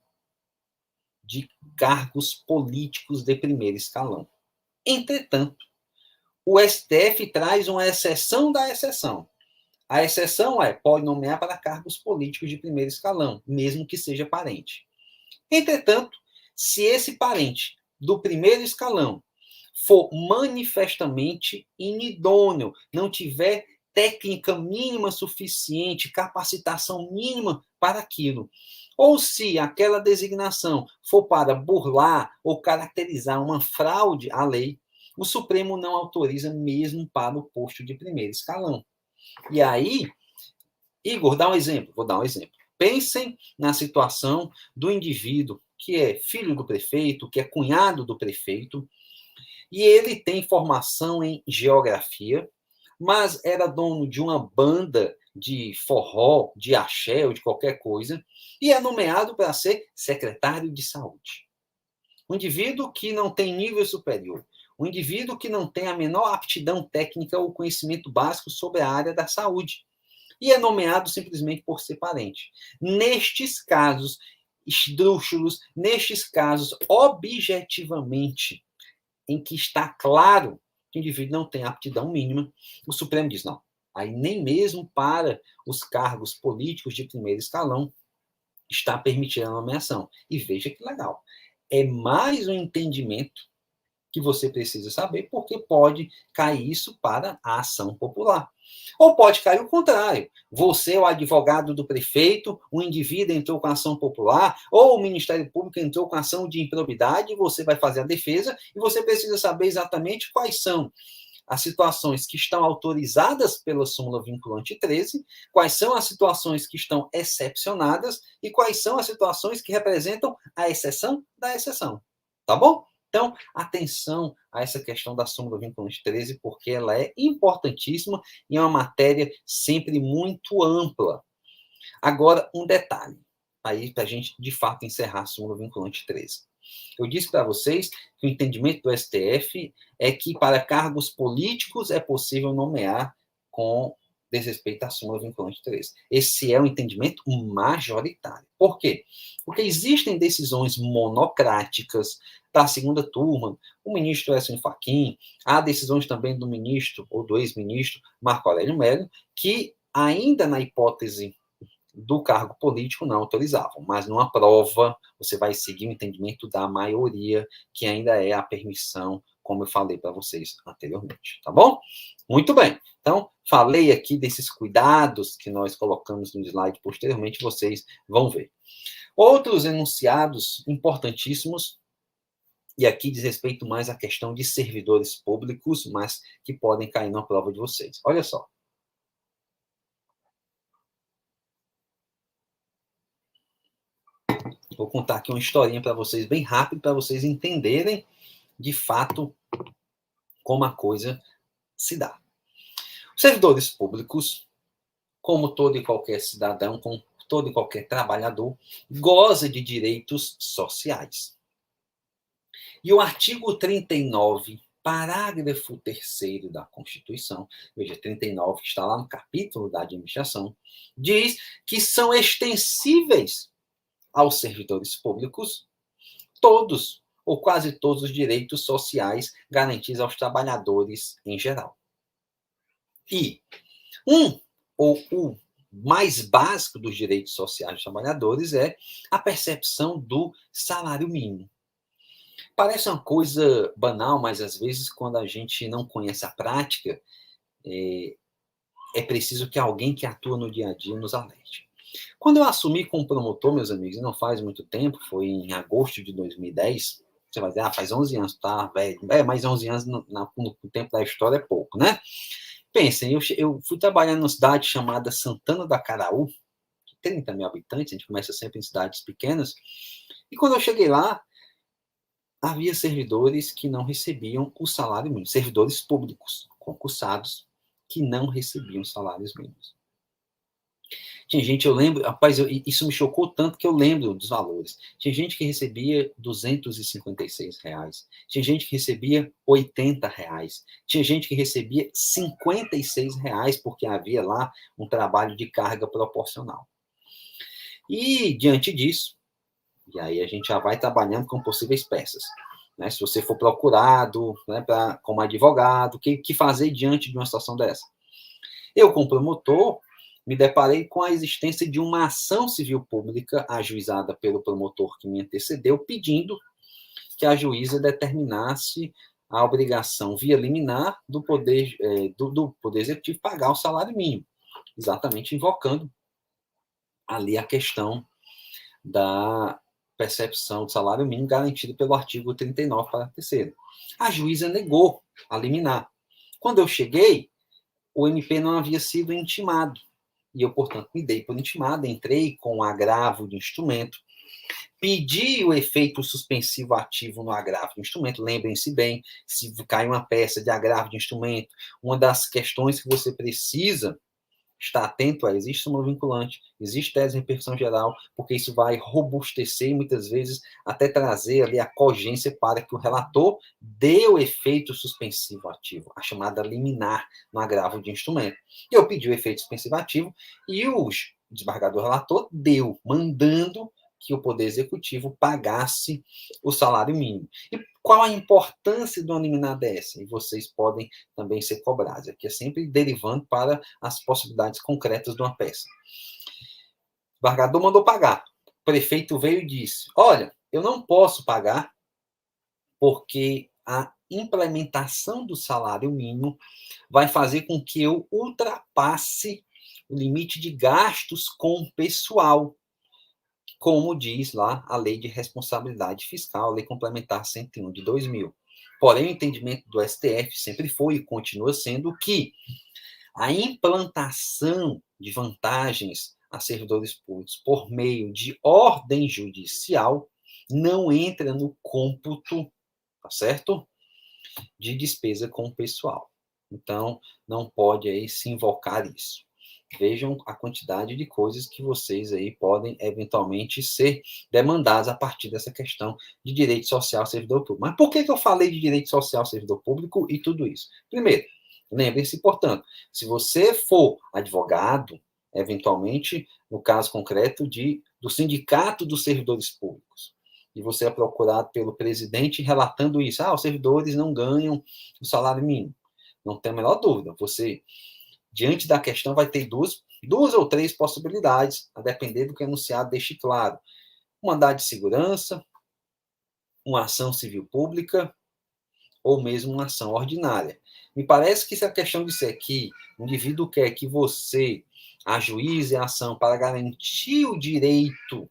de cargos políticos de primeiro escalão. Entretanto, o STF traz uma exceção da exceção. A exceção pode nomear para cargos políticos de primeiro escalão, mesmo que seja parente. Entretanto, se esse parente do primeiro escalão for manifestamente inidôneo, não tiver técnica mínima suficiente, capacitação mínima para aquilo, ou se aquela designação for para burlar ou caracterizar uma fraude à lei, o Supremo não autoriza mesmo para o posto de primeiro escalão. E aí, Igor, dá um exemplo. Vou dar um exemplo. Pensem na situação do indivíduo que é filho do prefeito, que é cunhado do prefeito, e ele tem formação em geografia, mas era dono de uma banda de forró, de axé ou de qualquer coisa, e é nomeado para ser secretário de saúde. Um indivíduo que não tem nível superior, um indivíduo que não tem a menor aptidão técnica ou conhecimento básico sobre a área da saúde, e é nomeado simplesmente por ser parente. Nestes casos esdrúxulos, nestes casos objetivamente em que está claro que o indivíduo não tem aptidão mínima, o Supremo diz, não, aí nem mesmo para os cargos políticos de primeiro escalão está permitida a nomeação. E veja que legal. É mais um entendimento que você precisa saber, porque pode cair isso para a ação popular. Ou pode cair o contrário. Você é o advogado do prefeito, o indivíduo entrou com ação popular, ou o Ministério Público entrou com ação de improbidade, você vai fazer a defesa, e você precisa saber exatamente quais são as situações que estão autorizadas pela súmula vinculante 13, quais são as situações que estão excepcionadas e quais são as situações que representam a exceção da exceção. Tá bom? Então, atenção a essa questão da súmula vinculante 13, porque ela é importantíssima e é uma matéria sempre muito ampla. Agora, um detalhe, aí para a gente, de fato, encerrar a súmula vinculante 13. Eu disse para vocês que o entendimento do STF é que para cargos políticos é possível nomear com desrespeito à súmula vinculante 13. Esse é o entendimento majoritário. Por quê? Porque existem decisões monocráticas da segunda turma, o ministro Écio Fachin, há decisões também do ministro ou do ex-ministro Marco Aurélio Mello, que ainda na hipótese do cargo político não autorizavam, mas numa prova você vai seguir o entendimento da maioria, que ainda é a permissão, como eu falei para vocês anteriormente, tá bom? Muito bem. Então, Falei aqui desses cuidados que nós colocamos no slide posteriormente, vocês vão ver. Outros enunciados importantíssimos, e aqui diz respeito mais à questão de servidores públicos, mas que podem cair na prova de vocês. Olha só. Vou contar aqui uma historinha para vocês, bem rápido, para vocês entenderem, de fato, como a coisa se dá. Os servidores públicos, como todo e qualquer cidadão, como todo e qualquer trabalhador, goza de direitos sociais. E o artigo 39, parágrafo 3º da Constituição, veja, 39, que está lá no capítulo da administração, diz que são extensíveis aos servidores públicos todos ou quase todos os direitos sociais garantidos aos trabalhadores em geral. E o mais básico dos direitos sociais dos trabalhadores é a percepção do salário mínimo. Parece uma coisa banal, mas às vezes, quando a gente não conhece a prática, é preciso que alguém que atua no dia a dia nos alerte. Quando eu assumi como promotor, meus amigos, e não faz muito tempo, foi em agosto de 2010, você vai dizer, faz 11 anos, tá, velho? Mais 11 anos no tempo da história é pouco, né? Pensem, eu fui trabalhar numa cidade chamada Santana da Caraú, 30 mil habitantes, a gente começa sempre em cidades pequenas, e quando eu cheguei lá, havia servidores que não recebiam o salário mínimo, servidores públicos, concursados, que não recebiam salários mínimos. Tinha gente, eu lembro, rapaz, isso me chocou tanto que eu lembro dos valores. Tinha gente que recebia R$ 256. Tinha gente que recebia R$ 80. Tinha gente que recebia R$ 56, porque havia lá um trabalho de carga proporcional. E, diante disso, e aí a gente já vai trabalhando com possíveis peças. Né? Se você for procurado, né, como advogado, o que fazer diante de uma situação dessa? Eu, como promotor, me deparei com a existência de uma ação civil pública ajuizada pelo promotor que me antecedeu, pedindo que a juíza determinasse a obrigação via liminar do Poder Executivo pagar o salário mínimo, exatamente invocando ali a questão da percepção do salário mínimo garantido pelo artigo 39, parágrafo 3º. A juíza negou a liminar. Quando eu cheguei, o MP não havia sido intimado. E eu, portanto, me dei por intimado, entrei com agravo de instrumento, pedi o efeito suspensivo ativo no agravo de instrumento. Lembrem-se bem, se cai uma peça de agravo de instrumento, uma das questões que você precisa estar atento existe súmula vinculante, existe tese de repercussão geral, porque isso vai robustecer e muitas vezes até trazer ali a cogência para que o relator dê o efeito suspensivo ativo, a chamada liminar no agravo de instrumento. Eu pedi o efeito suspensivo ativo e o desembargador relator deu, mandando que o Poder Executivo pagasse o salário mínimo. E qual a importância do liminar dessa? E vocês podem também ser cobrados. Aqui é sempre derivando para as possibilidades concretas de uma peça. O desembargador mandou pagar. O prefeito veio e disse, olha, eu não posso pagar porque a implementação do salário mínimo vai fazer com que eu ultrapasse o limite de gastos com o pessoal, como diz lá a Lei de Responsabilidade Fiscal, a Lei Complementar 101 de 2000. Porém, o entendimento do STF sempre foi e continua sendo que a implantação de vantagens a servidores públicos por meio de ordem judicial não entra no cômputo, tá certo? De despesa com o pessoal. Então, não pode aí se invocar isso. Vejam a quantidade de coisas que vocês aí podem eventualmente ser demandadas a partir dessa questão de direito social ao servidor público. Mas por que eu falei de direito social ao servidor público e tudo isso? Primeiro, lembre-se, portanto, se você for advogado, eventualmente, no caso concreto do Sindicato dos Servidores Públicos, e você é procurado pelo presidente relatando isso, os servidores não ganham o salário mínimo. Não tem a menor dúvida, você, diante da questão, vai ter duas ou três possibilidades, a depender do que o enunciado deixe claro. Um mandado de segurança, uma ação civil pública, ou mesmo uma ação ordinária. Me parece que se a questão disso aqui, o indivíduo quer que você ajuize a ação para garantir o direito,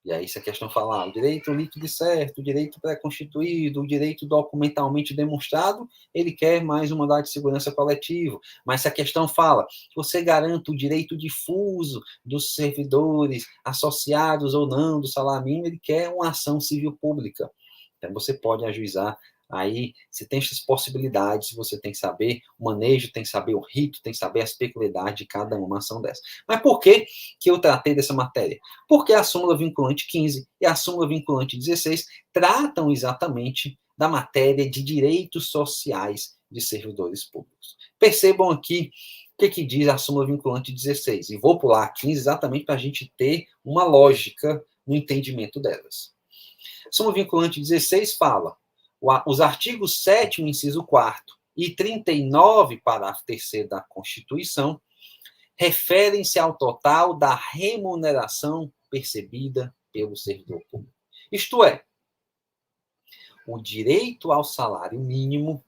e aí se a questão falar o direito líquido e certo, o direito pré-constituído, o direito documentalmente demonstrado, ele quer mais um mandado de segurança coletivo. Mas se a questão fala, você garanta o direito difuso dos servidores, associados ou não do salário mínimo, ele quer uma ação civil pública. Então você pode ajuizar. Aí, se tem essas possibilidades, você tem que saber o manejo, tem que saber o rito, tem que saber as peculiaridades de cada uma ação dessa. Mas por que eu tratei dessa matéria? Porque a súmula vinculante 15 e a súmula vinculante 16 tratam exatamente da matéria de direitos sociais de servidores públicos. Percebam aqui o que diz a súmula vinculante 16. E vou pular a 15 exatamente para a gente ter uma lógica no entendimento delas. A súmula vinculante 16 fala: os artigos 7º, inciso 4º e 39, parágrafo 3º da Constituição, referem-se ao total da remuneração percebida pelo servidor público. Isto é, o direito ao salário mínimo,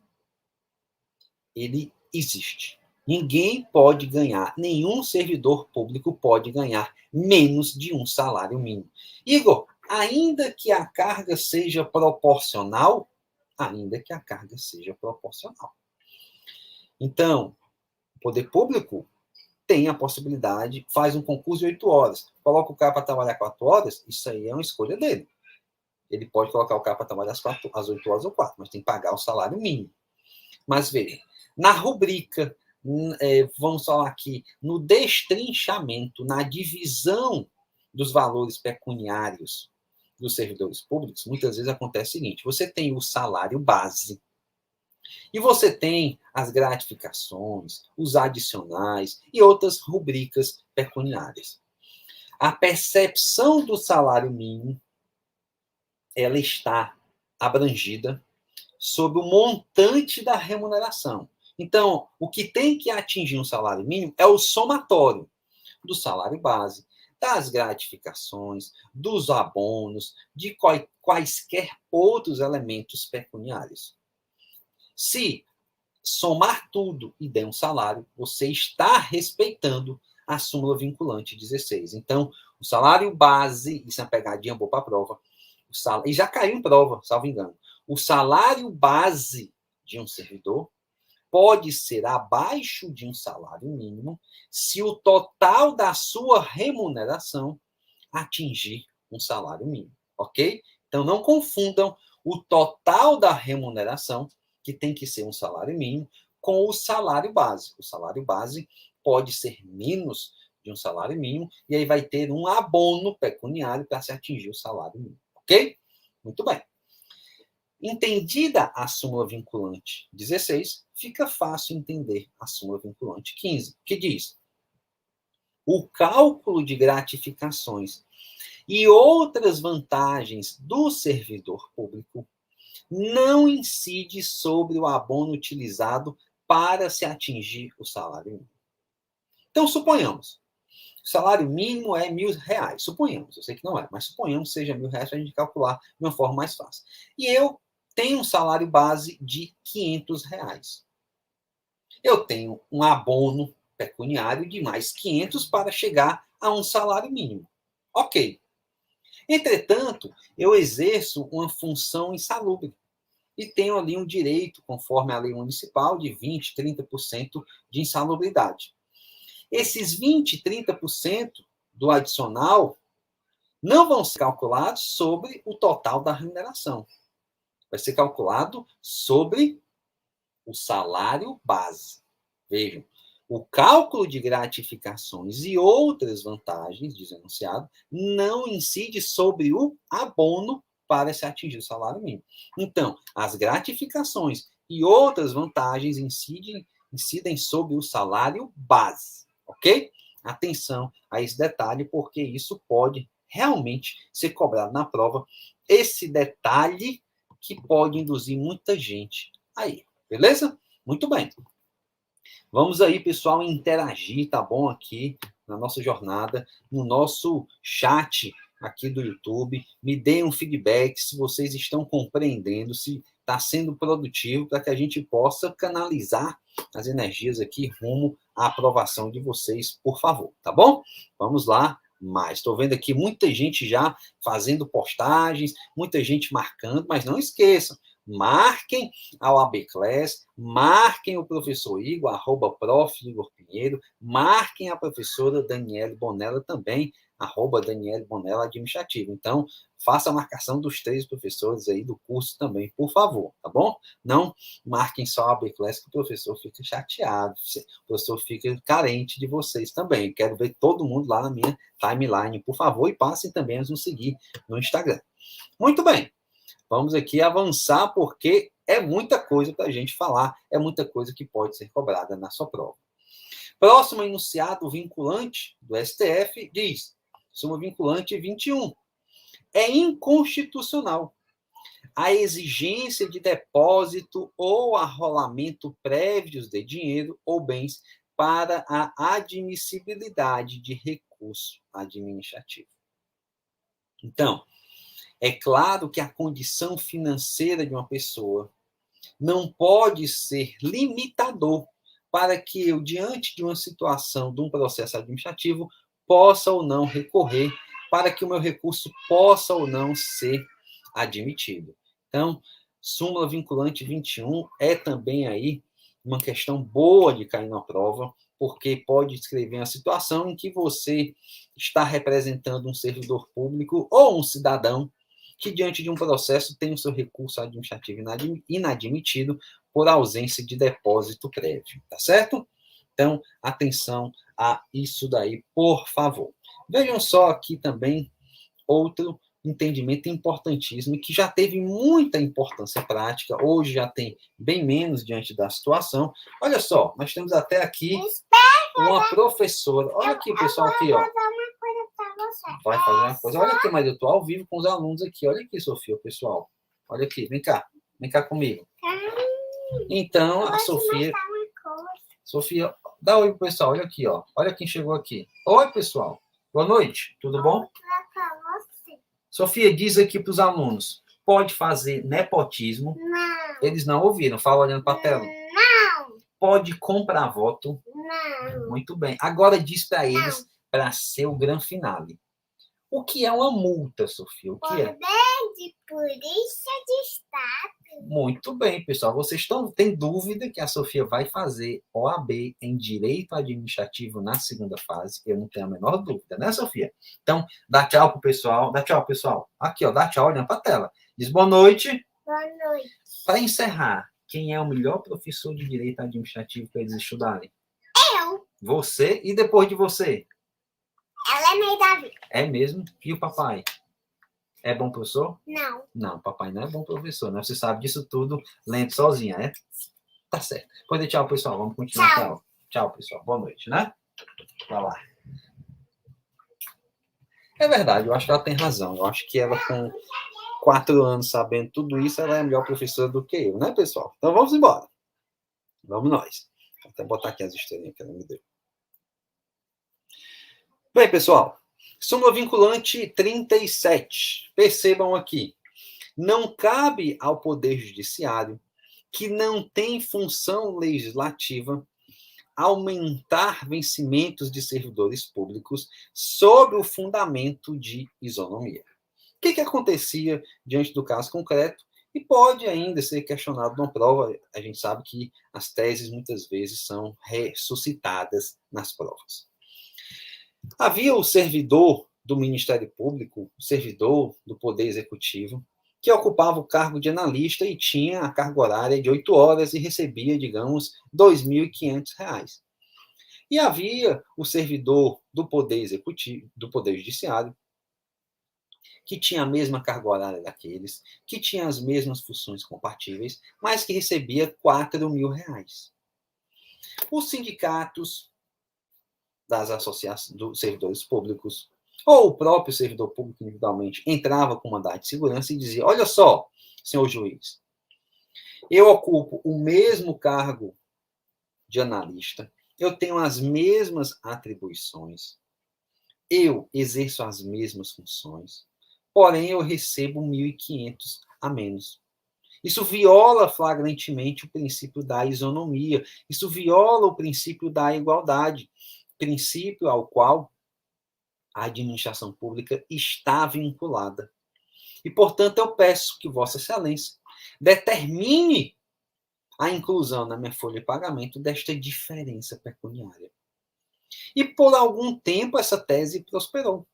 ele existe. Ninguém pode ganhar, nenhum servidor público pode ganhar menos de um salário mínimo. Igor, ainda que a carga seja proporcional, Então, o poder público tem a possibilidade, faz um concurso de 8 horas, coloca o cara para trabalhar 4 horas, isso aí é uma escolha dele. Ele pode colocar o cara para trabalhar às 8 horas ou 4, mas tem que pagar o salário mínimo. Mas veja, na rubrica, vamos falar aqui, no destrinchamento, na divisão dos valores pecuniários dos servidores públicos, muitas vezes acontece o seguinte: você tem o salário base, e você tem as gratificações, os adicionais e outras rubricas pecuniárias. A percepção do salário mínimo, ela está abrangida sobre o montante da remuneração. Então, o que tem que atingir um salário mínimo é o somatório do salário base, das gratificações, dos abonos, de quaisquer outros elementos pecuniários. Se somar tudo e der um salário, você está respeitando a súmula vinculante 16. Então, o salário base, isso é uma pegadinha boa para a prova, e já caiu em prova, salvo engano. O salário base de um servidor pode ser abaixo de um salário mínimo se o total da sua remuneração atingir um salário mínimo, ok? Então, não confundam o total da remuneração, que tem que ser um salário mínimo, com o salário base. O salário base pode ser menos de um salário mínimo, e aí vai ter um abono pecuniário para se atingir o salário mínimo, ok? Muito bem. Entendida a súmula vinculante 16, fica fácil entender a súmula vinculante 15, que diz: o cálculo de gratificações e outras vantagens do servidor público não incide sobre o abono utilizado para se atingir o salário mínimo. Então, suponhamos, o salário mínimo é R$1.000. Suponhamos, eu sei que não é, mas suponhamos que seja R$1.000 para a gente calcular de uma forma mais fácil. E eu tenho um salário base de R$500. Eu tenho um abono pecuniário de mais 500 para chegar a um salário mínimo. Ok. Entretanto, eu exerço uma função insalubre e tenho ali um direito, conforme a lei municipal, de 20%, 30% de insalubridade. Esses 20%, 30% do adicional não vão ser calculados sobre o total da remuneração. Vai ser calculado sobre o salário base. Vejam, o cálculo de gratificações e outras vantagens, diz o enunciado, não incide sobre o abono para se atingir o salário mínimo. Então, as gratificações e outras vantagens incidem sobre o salário base, ok? Atenção a esse detalhe, porque isso pode realmente ser cobrado na prova. Esse detalhe que pode induzir muita gente aí, beleza? Muito bem. Vamos aí, pessoal, interagir, tá bom? Aqui na nossa jornada, no nosso chat, aqui do YouTube, me deem um feedback se vocês estão compreendendo, se está sendo produtivo, para que a gente possa canalizar as energias aqui rumo à aprovação de vocês, por favor, tá bom? Vamos lá. Mas estou vendo aqui muita gente já fazendo postagens, muita gente marcando, mas não esqueçam, marquem a OAB Class, marquem o professor Igor, @prof. Igor Pinheiro, marquem a professora Daniele Bonella também, @Daniele Bonella Administrativo. Então, faça a marcação dos 3 professores aí do curso também, por favor, tá bom? Não marquem só a OAB Class, que o professor fica chateado, o professor fica carente de vocês também. Quero ver todo mundo lá na minha timeline, por favor, e passem também a nos seguir no Instagram. Muito bem. Vamos aqui avançar, porque é muita coisa para a gente falar, é muita coisa que pode ser cobrada na sua prova. Próximo enunciado vinculante do STF diz, súmula vinculante 21, é inconstitucional a exigência de depósito ou arrolamento prévios de dinheiro ou bens para a admissibilidade de recurso administrativo. Então, é claro que a condição financeira de uma pessoa não pode ser limitador para que eu, diante de uma situação, de um processo administrativo, possa ou não recorrer, para que o meu recurso possa ou não ser admitido. Então, súmula vinculante 21 é também aí uma questão boa de cair na prova, porque pode descrever uma situação em que você está representando um servidor público ou um cidadão que, diante de um processo, tem o seu recurso administrativo inadmitido por ausência de depósito prévio, tá certo? Então, atenção a isso daí, por favor. Vejam só aqui também outro entendimento importantíssimo, que já teve muita importância prática, hoje já tem bem menos diante da situação. Olha só, nós temos até aqui uma professora. Olha aqui, pessoal, aqui, ó. Vai fazer uma coisa. Olha aqui, mas eu estou ao vivo com os alunos aqui. Olha aqui, Sofia, pessoal. Olha aqui, vem cá. Vem cá comigo. Então, a Sofia... Sofia, dá oi pro pessoal. Olha aqui, ó. Olha quem chegou aqui. Oi, pessoal. Boa noite. Tudo bom? Sofia, diz aqui para os alunos. Pode fazer nepotismo? Não. Eles não ouviram. Fala olhando para a tela. Não. Pode comprar voto? Não. Muito bem. Agora diz para eles, para ser o grande finale. O que é uma multa, Sofia? O que é? Poder de polícia de Estado. Muito bem, pessoal. Vocês têm dúvida que a Sofia vai fazer OAB em Direito Administrativo na segunda fase? Eu não tenho a menor dúvida, né, Sofia? Então, dá tchau pro pessoal. Dá tchau, pessoal. Aqui, ó, dá tchau olhando para a tela. Diz boa noite. Boa noite. Para encerrar, quem é o melhor professor de Direito Administrativo para eles estudarem? Eu. Você e depois de você? Ela é meio da vida. É mesmo? E o papai? É bom professor? Não. Não, papai não é bom professor, né? Você sabe disso tudo lendo sozinha, é? Tá certo. Pode dar tchau, pessoal. Vamos continuar Tchau. a aula. Tchau, pessoal. Boa noite, né? Vai lá. É verdade, eu acho que ela tem razão. Eu acho que ela, com 4 anos sabendo tudo isso, ela é melhor professora do que eu, né, pessoal? Então vamos embora. Vamos nós. Vou até botar aqui as estrelinhas que ela me deu. Bem, pessoal. Súmula vinculante 37. Percebam aqui. Não cabe ao Poder Judiciário, que não tem função legislativa, aumentar vencimentos de servidores públicos sob o fundamento de isonomia. O que acontecia diante do caso concreto? E pode ainda ser questionado numa prova. A gente sabe que as teses muitas vezes são ressuscitadas nas provas. Havia o servidor do Ministério Público, o servidor do Poder Executivo, que ocupava o cargo de analista e tinha a carga horária de 8 horas e recebia, digamos, R$ 2.500. E havia o servidor do Poder Executivo, do Poder Judiciário, que tinha a mesma carga horária daqueles, que tinha as mesmas funções compatíveis, mas que recebia R$ 4.000. Os sindicatos das associações dos servidores públicos, ou o próprio servidor público individualmente, entrava com mandado de segurança e dizia: olha só, senhor juiz, eu ocupo o mesmo cargo de analista, eu tenho as mesmas atribuições, eu exerço as mesmas funções, porém eu recebo 1.500 a menos. Isso viola flagrantemente o princípio da isonomia, isso viola o princípio da igualdade, princípio ao qual a administração pública está vinculada. E, portanto, eu peço que Vossa Excelência determine a inclusão na minha folha de pagamento desta diferença pecuniária. E, por algum tempo, essa tese prosperou,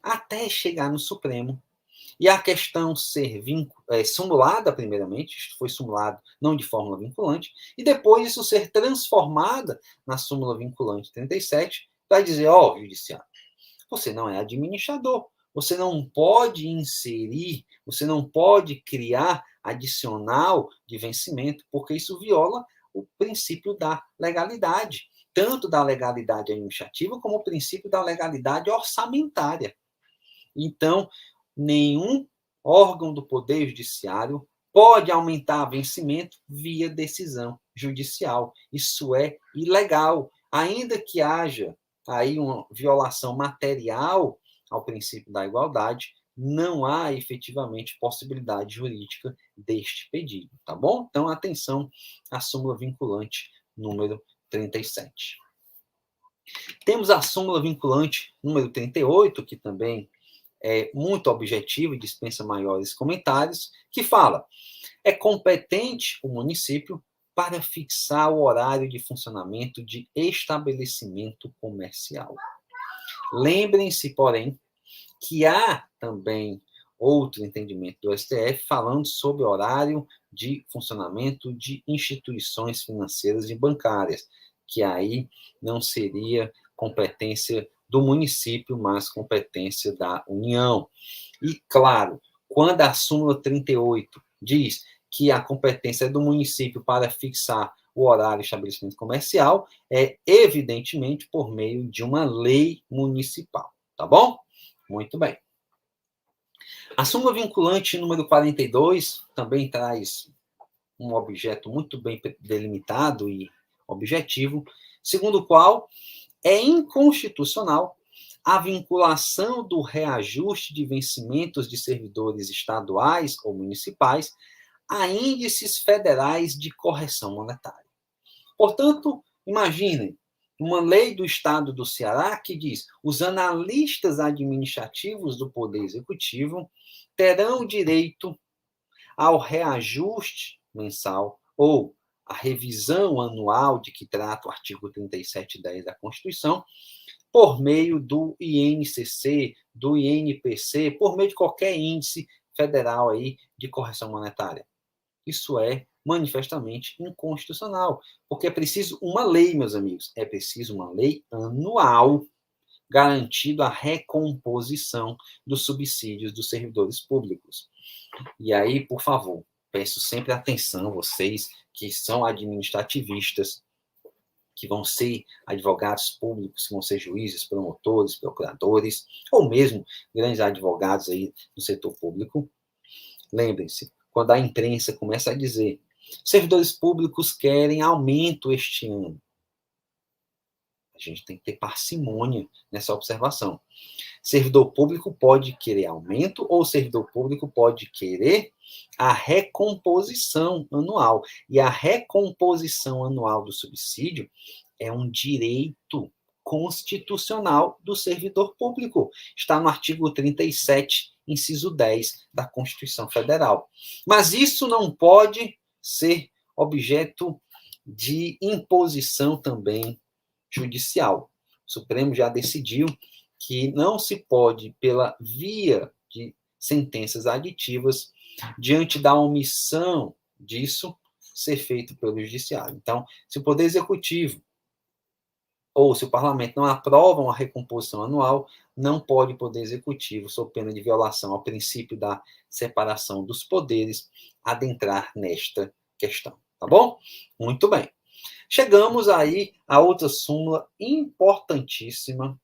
até chegar no Supremo. E a questão ser simulada, primeiramente, isto foi simulado não de forma vinculante, e depois isso ser transformada na súmula vinculante 37, para dizer, ó, judiciário, você não é administrador, você não pode inserir, você não pode criar adicional de vencimento, porque isso viola o princípio da legalidade, tanto da legalidade administrativa como o princípio da legalidade orçamentária. Então, nenhum órgão do Poder Judiciário pode aumentar vencimento via decisão judicial. Isso é ilegal, ainda que haja aí uma violação material ao princípio da igualdade, não há efetivamente possibilidade jurídica deste pedido, tá bom? Então, atenção à súmula vinculante número 37. Temos a súmula vinculante número 38, que também é muito objetivo e dispensa maiores comentários, que fala: é competente o município para fixar o horário de funcionamento de estabelecimento comercial. Lembrem-se, porém, que há também outro entendimento do STF falando sobre horário de funcionamento de instituições financeiras e bancárias, que aí não seria competência do município, mas competência da União. E, claro, quando a súmula 38 diz que a competência é do município para fixar o horário de estabelecimento comercial, é evidentemente por meio de uma lei municipal, tá bom? Muito bem. A súmula vinculante número 42 também traz um objeto muito bem delimitado e objetivo, segundo o qual é inconstitucional a vinculação do reajuste de vencimentos de servidores estaduais ou municipais a índices federais de correção monetária. Portanto, imaginem uma lei do Estado do Ceará que diz: os analistas administrativos do Poder Executivo terão direito ao reajuste mensal ou a revisão anual de que trata o artigo 3710 da Constituição, por meio do INCC, do INPC, por meio de qualquer índice federal aí de correção monetária. Isso é manifestamente inconstitucional, porque é preciso uma lei, meus amigos, é preciso uma lei anual garantindo a recomposição dos subsídios dos servidores públicos. E aí, por favor, peço sempre atenção, vocês que são administrativistas, que vão ser advogados públicos, que vão ser juízes, promotores, procuradores, ou mesmo grandes advogados aí do setor público. Lembrem-se, quando a imprensa começa a dizer: servidores públicos querem aumento este ano, a gente tem que ter parcimônia nessa observação. Servidor público pode querer aumento ou servidor público pode querer a recomposição anual. E a recomposição anual do subsídio é um direito constitucional do servidor público. Está no artigo 37, inciso 10 da Constituição Federal. Mas isso não pode ser objeto de imposição também judicial. O Supremo já decidiu que não se pode, pela via de sentenças aditivas, diante da omissão disso, ser feito pelo judiciário. Então, se o Poder Executivo ou se o Parlamento não aprova uma recomposição anual, não pode o Poder Executivo, sob pena de violação ao princípio da separação dos poderes, adentrar nesta questão. Tá bom? Muito bem. Chegamos aí a outra súmula importantíssima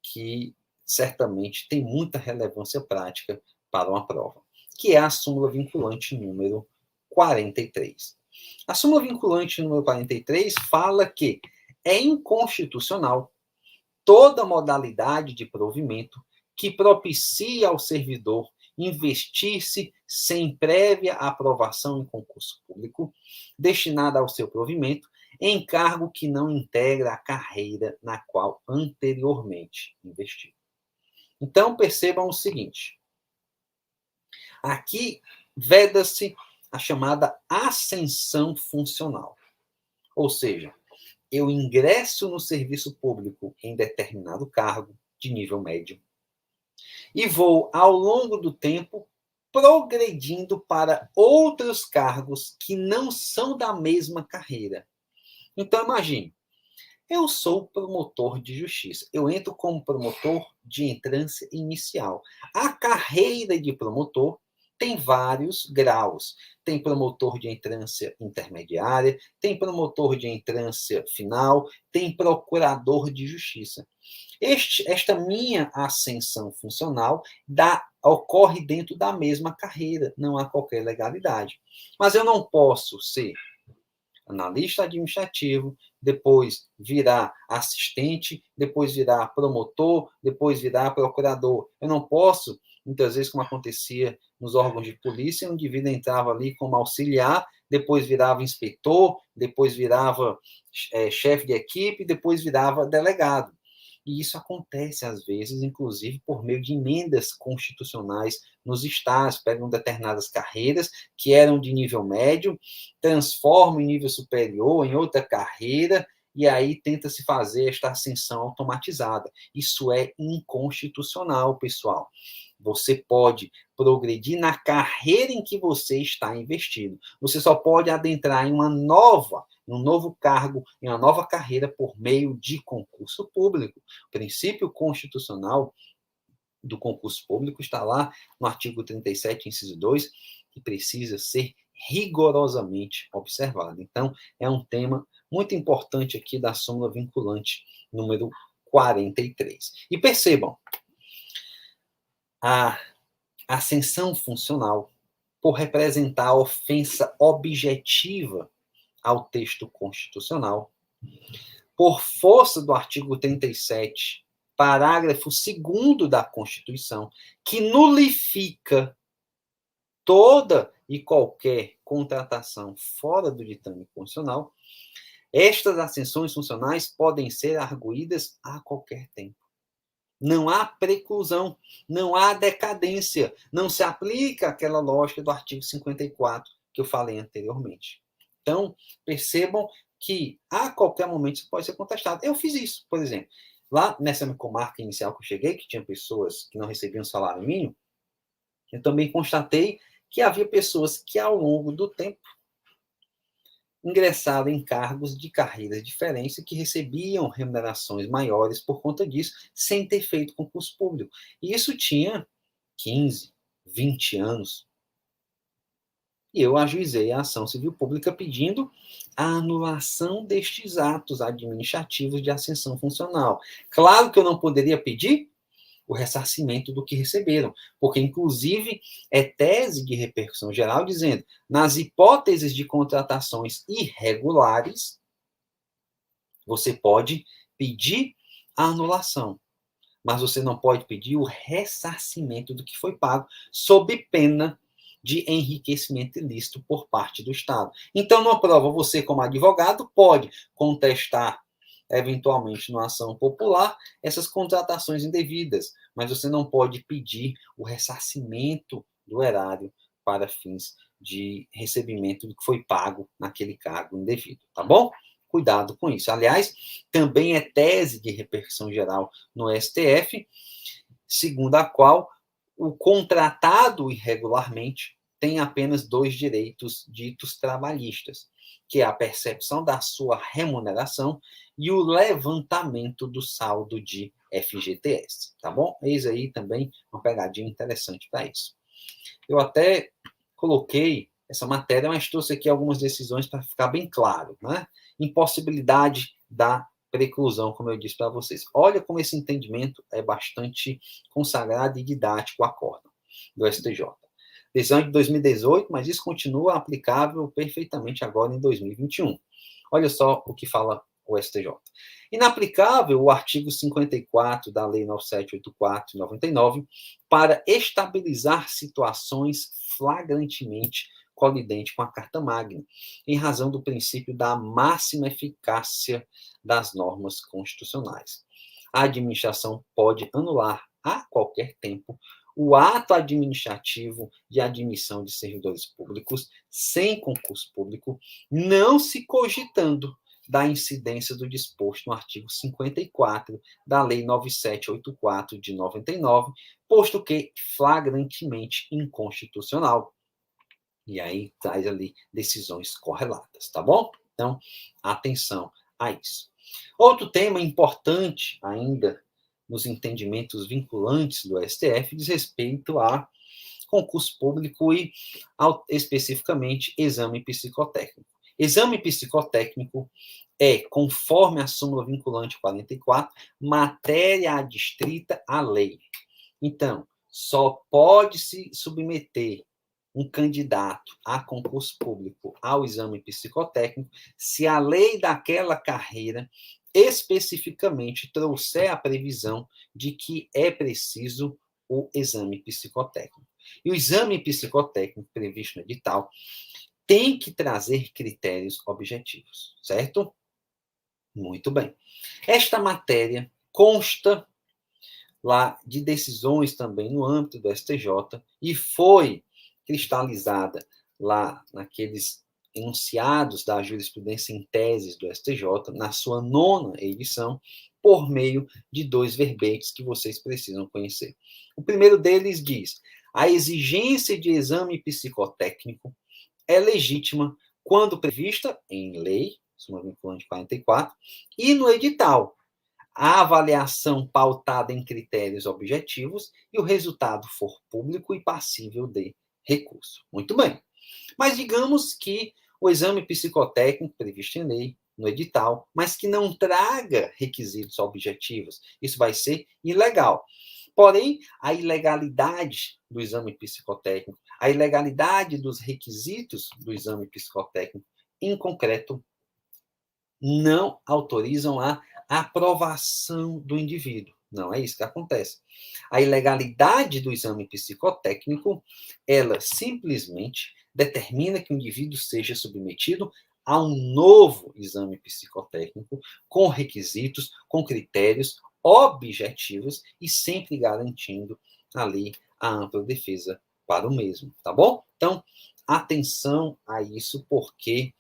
que certamente tem muita relevância prática para uma prova, que é a súmula vinculante número 43. A súmula vinculante número 43 fala que é inconstitucional toda modalidade de provimento que propicie ao servidor investir-se sem prévia aprovação em concurso público, destinada ao seu provimento, em cargo que não integra a carreira na qual anteriormente investiu. Então, percebam o seguinte. Aqui, veda-se a chamada ascensão funcional. Ou seja, eu ingresso no serviço público em determinado cargo de nível médio e vou, ao longo do tempo, progredindo para outros cargos que não são da mesma carreira. Então, imagine, eu sou promotor de justiça. Eu entro como promotor de entrância inicial. A carreira de promotor tem vários graus. Tem promotor de entrância intermediária, tem promotor de entrância final, tem procurador de justiça. Esta minha ascensão funcional ocorre dentro da mesma carreira, não há qualquer legalidade. Mas eu não posso ser analista administrativo, depois virar assistente, depois virar promotor, depois virar procurador. Eu não posso, muitas vezes, como acontecia nos órgãos de polícia, um indivíduo entrava ali como auxiliar, depois virava inspetor, depois virava chefe de equipe, depois virava delegado. E isso acontece, às vezes, inclusive, por meio de emendas constitucionais nos estados, pegam determinadas carreiras que eram de nível médio, transformam em nível superior, em outra carreira, e aí tenta-se fazer esta ascensão automatizada. Isso é inconstitucional, pessoal. Você pode progredir na carreira em que você está investido. Você só pode adentrar em um novo cargo, em uma nova carreira por meio de concurso público. O princípio constitucional do concurso público está lá no artigo 37, inciso 2, que precisa ser rigorosamente observado. Então, é um tema muito importante aqui da súmula vinculante número 43. E percebam, a ascensão funcional, por representar a ofensa objetiva ao texto constitucional, por força do artigo 37, parágrafo 2º da Constituição, que nulifica toda e qualquer contratação fora do ditame constitucional, estas ascensões funcionais podem ser arguidas a qualquer tempo. Não há preclusão, não há decadência, não se aplica aquela lógica do artigo 54 que eu falei anteriormente. Então, percebam que a qualquer momento isso pode ser contestado. Eu fiz isso, por exemplo. Lá nessa comarca inicial que eu cheguei, que tinha pessoas que não recebiam salário mínimo, eu também constatei que havia pessoas que, ao longo do tempo, ingressaram em cargos de carreiras diferentes e que recebiam remunerações maiores por conta disso, sem ter feito concurso público. E isso tinha 15, 20 anos. E eu ajuizei a ação civil pública pedindo a anulação destes atos administrativos de ascensão funcional. Claro que eu não poderia pedir o ressarcimento do que receberam, porque, inclusive, é tese de repercussão geral dizendo, nas hipóteses de contratações irregulares, você pode pedir a anulação, mas você não pode pedir o ressarcimento do que foi pago, sob pena de enriquecimento ilícito por parte do Estado. Então, numa prova, você, como advogado, pode contestar eventualmente numa ação popular, essas contratações indevidas, mas você não pode pedir o ressarcimento do erário para fins de recebimento do que foi pago naquele cargo indevido, tá bom? Cuidado com isso. Aliás, também é tese de repercussão geral no STF, segundo a qual o contratado irregularmente tem apenas 2 direitos ditos trabalhistas, que é a percepção da sua remuneração e o levantamento do saldo de FGTS, tá bom? Eis aí também uma pegadinha interessante para isso. Eu até coloquei essa matéria, mas trouxe aqui algumas decisões para ficar bem claro, né? Impossibilidade da preclusão, como eu disse para vocês. Olha como esse entendimento é bastante consagrado e didático, acórdão do STJ. Decisão de 2018, mas isso continua aplicável perfeitamente agora em 2021. Olha só o que fala o STJ. Inaplicável o artigo 54 da Lei 9784 de 99 para estabilizar situações flagrantemente colidentes com a Carta Magna, em razão do princípio da máxima eficácia das normas constitucionais. A administração pode anular a qualquer tempo o ato administrativo de admissão de servidores públicos sem concurso público, não se cogitando da incidência do disposto no artigo 54 da Lei 9784 de 99, posto que flagrantemente inconstitucional. E aí traz ali decisões correlatas, tá bom? Então, atenção a isso. Outro tema importante ainda nos entendimentos vinculantes do STF diz respeito a concurso público e, especificamente, exame psicotécnico. Exame psicotécnico é, conforme a súmula vinculante 44, matéria adstrita à lei. Então, só pode se submeter um candidato a concurso público ao exame psicotécnico se a lei daquela carreira especificamente trouxer a previsão de que é preciso o exame psicotécnico. E o exame psicotécnico previsto no edital tem que trazer critérios objetivos, certo? Muito bem. Esta matéria consta lá de decisões também no âmbito do STJ e foi cristalizada lá naqueles enunciados da jurisprudência em teses do STJ, na sua 9ª edição, por meio de 2 verbetes que vocês precisam conhecer. O primeiro deles diz: a exigência de exame psicotécnico é legítima quando prevista em lei, súmula vinculante 44, e no edital, a avaliação pautada em critérios objetivos e o resultado for público e passível de recurso. Muito bem. Mas digamos que o exame psicotécnico previsto em lei, no edital, mas que não traga requisitos objetivos, isso vai ser ilegal. Porém, a ilegalidade do exame psicotécnico, a ilegalidade dos requisitos do exame psicotécnico, em concreto, não autorizam a aprovação do indivíduo. Não é isso que acontece. A ilegalidade do exame psicotécnico, ela simplesmente determina que o indivíduo seja submetido a um novo exame psicotécnico com requisitos, com critérios objetivos e sempre garantindo ali a ampla defesa para o mesmo, tá bom? Então, atenção a isso, porque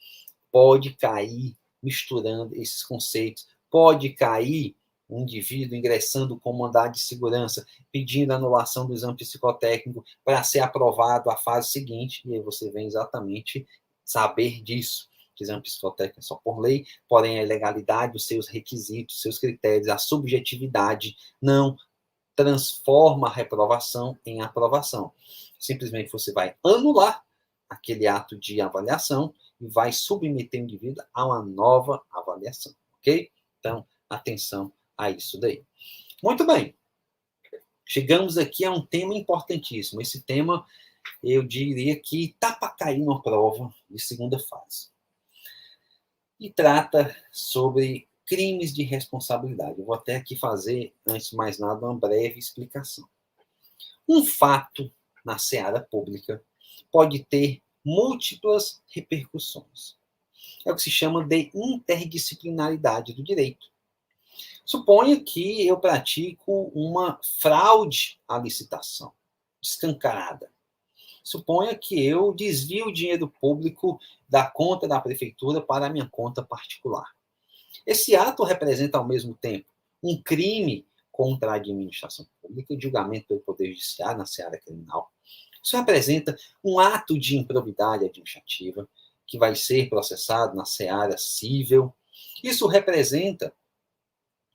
pode cair misturando esses conceitos, pode cair um indivíduo ingressando com mandado de segurança, pedindo anulação do exame psicotécnico para ser aprovado a fase seguinte, e aí você vem exatamente saber disso. O exame psicotécnico é só por lei, porém a ilegalidade, os seus requisitos, seus critérios, a subjetividade não transforma a reprovação em aprovação. Simplesmente você vai anular aquele ato de avaliação e vai submeter o indivíduo a uma nova avaliação, ok? Então, atenção a isso daí. Muito bem. Chegamos aqui a um tema importantíssimo. Esse tema, eu diria que está para cair numa prova de segunda fase. E trata sobre crimes de responsabilidade. Eu vou até aqui fazer, antes de mais nada, uma breve explicação. Um fato na seara pública pode ter múltiplas repercussões. É o que se chama de interdisciplinaridade do direito. Suponha que eu pratico uma fraude à licitação, escancarada. Suponha que eu desvio o dinheiro público da conta da prefeitura para a minha conta particular. Esse ato representa, ao mesmo tempo, um crime contra a administração pública, julgamento pelo Poder Judiciário na seara criminal. Isso representa um ato de improbidade administrativa que vai ser processado na seara civil. Isso representa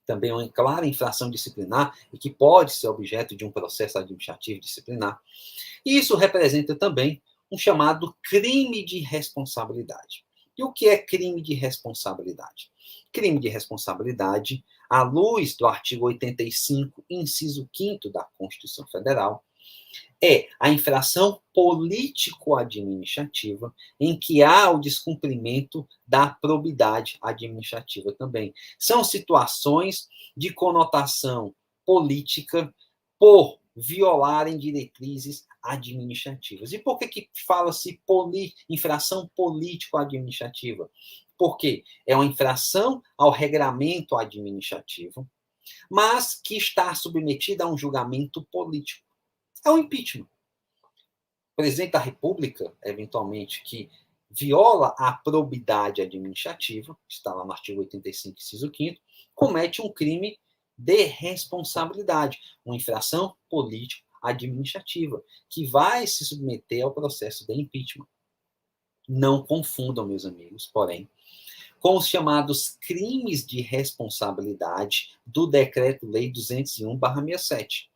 também uma clara infração disciplinar e que pode ser objeto de um processo administrativo disciplinar. E isso representa também um chamado crime de responsabilidade. E o que é crime de responsabilidade? Crime de responsabilidade, à luz do artigo 85, inciso 5º da Constituição Federal, É a infração político-administrativa, em que há o descumprimento da probidade administrativa também. São situações de conotação política por violarem diretrizes administrativas. E por que fala-se infração político-administrativa? Porque é uma infração ao regramento administrativo, mas que está submetida a um julgamento político. É o impeachment. O presidente da República, eventualmente, que viola a probidade administrativa, está lá no artigo 85, inciso 5º, comete um crime de responsabilidade, uma infração político-administrativa, que vai se submeter ao processo de impeachment. Não confundam, meus amigos, porém, com os chamados crimes de responsabilidade do Decreto-Lei 201/67.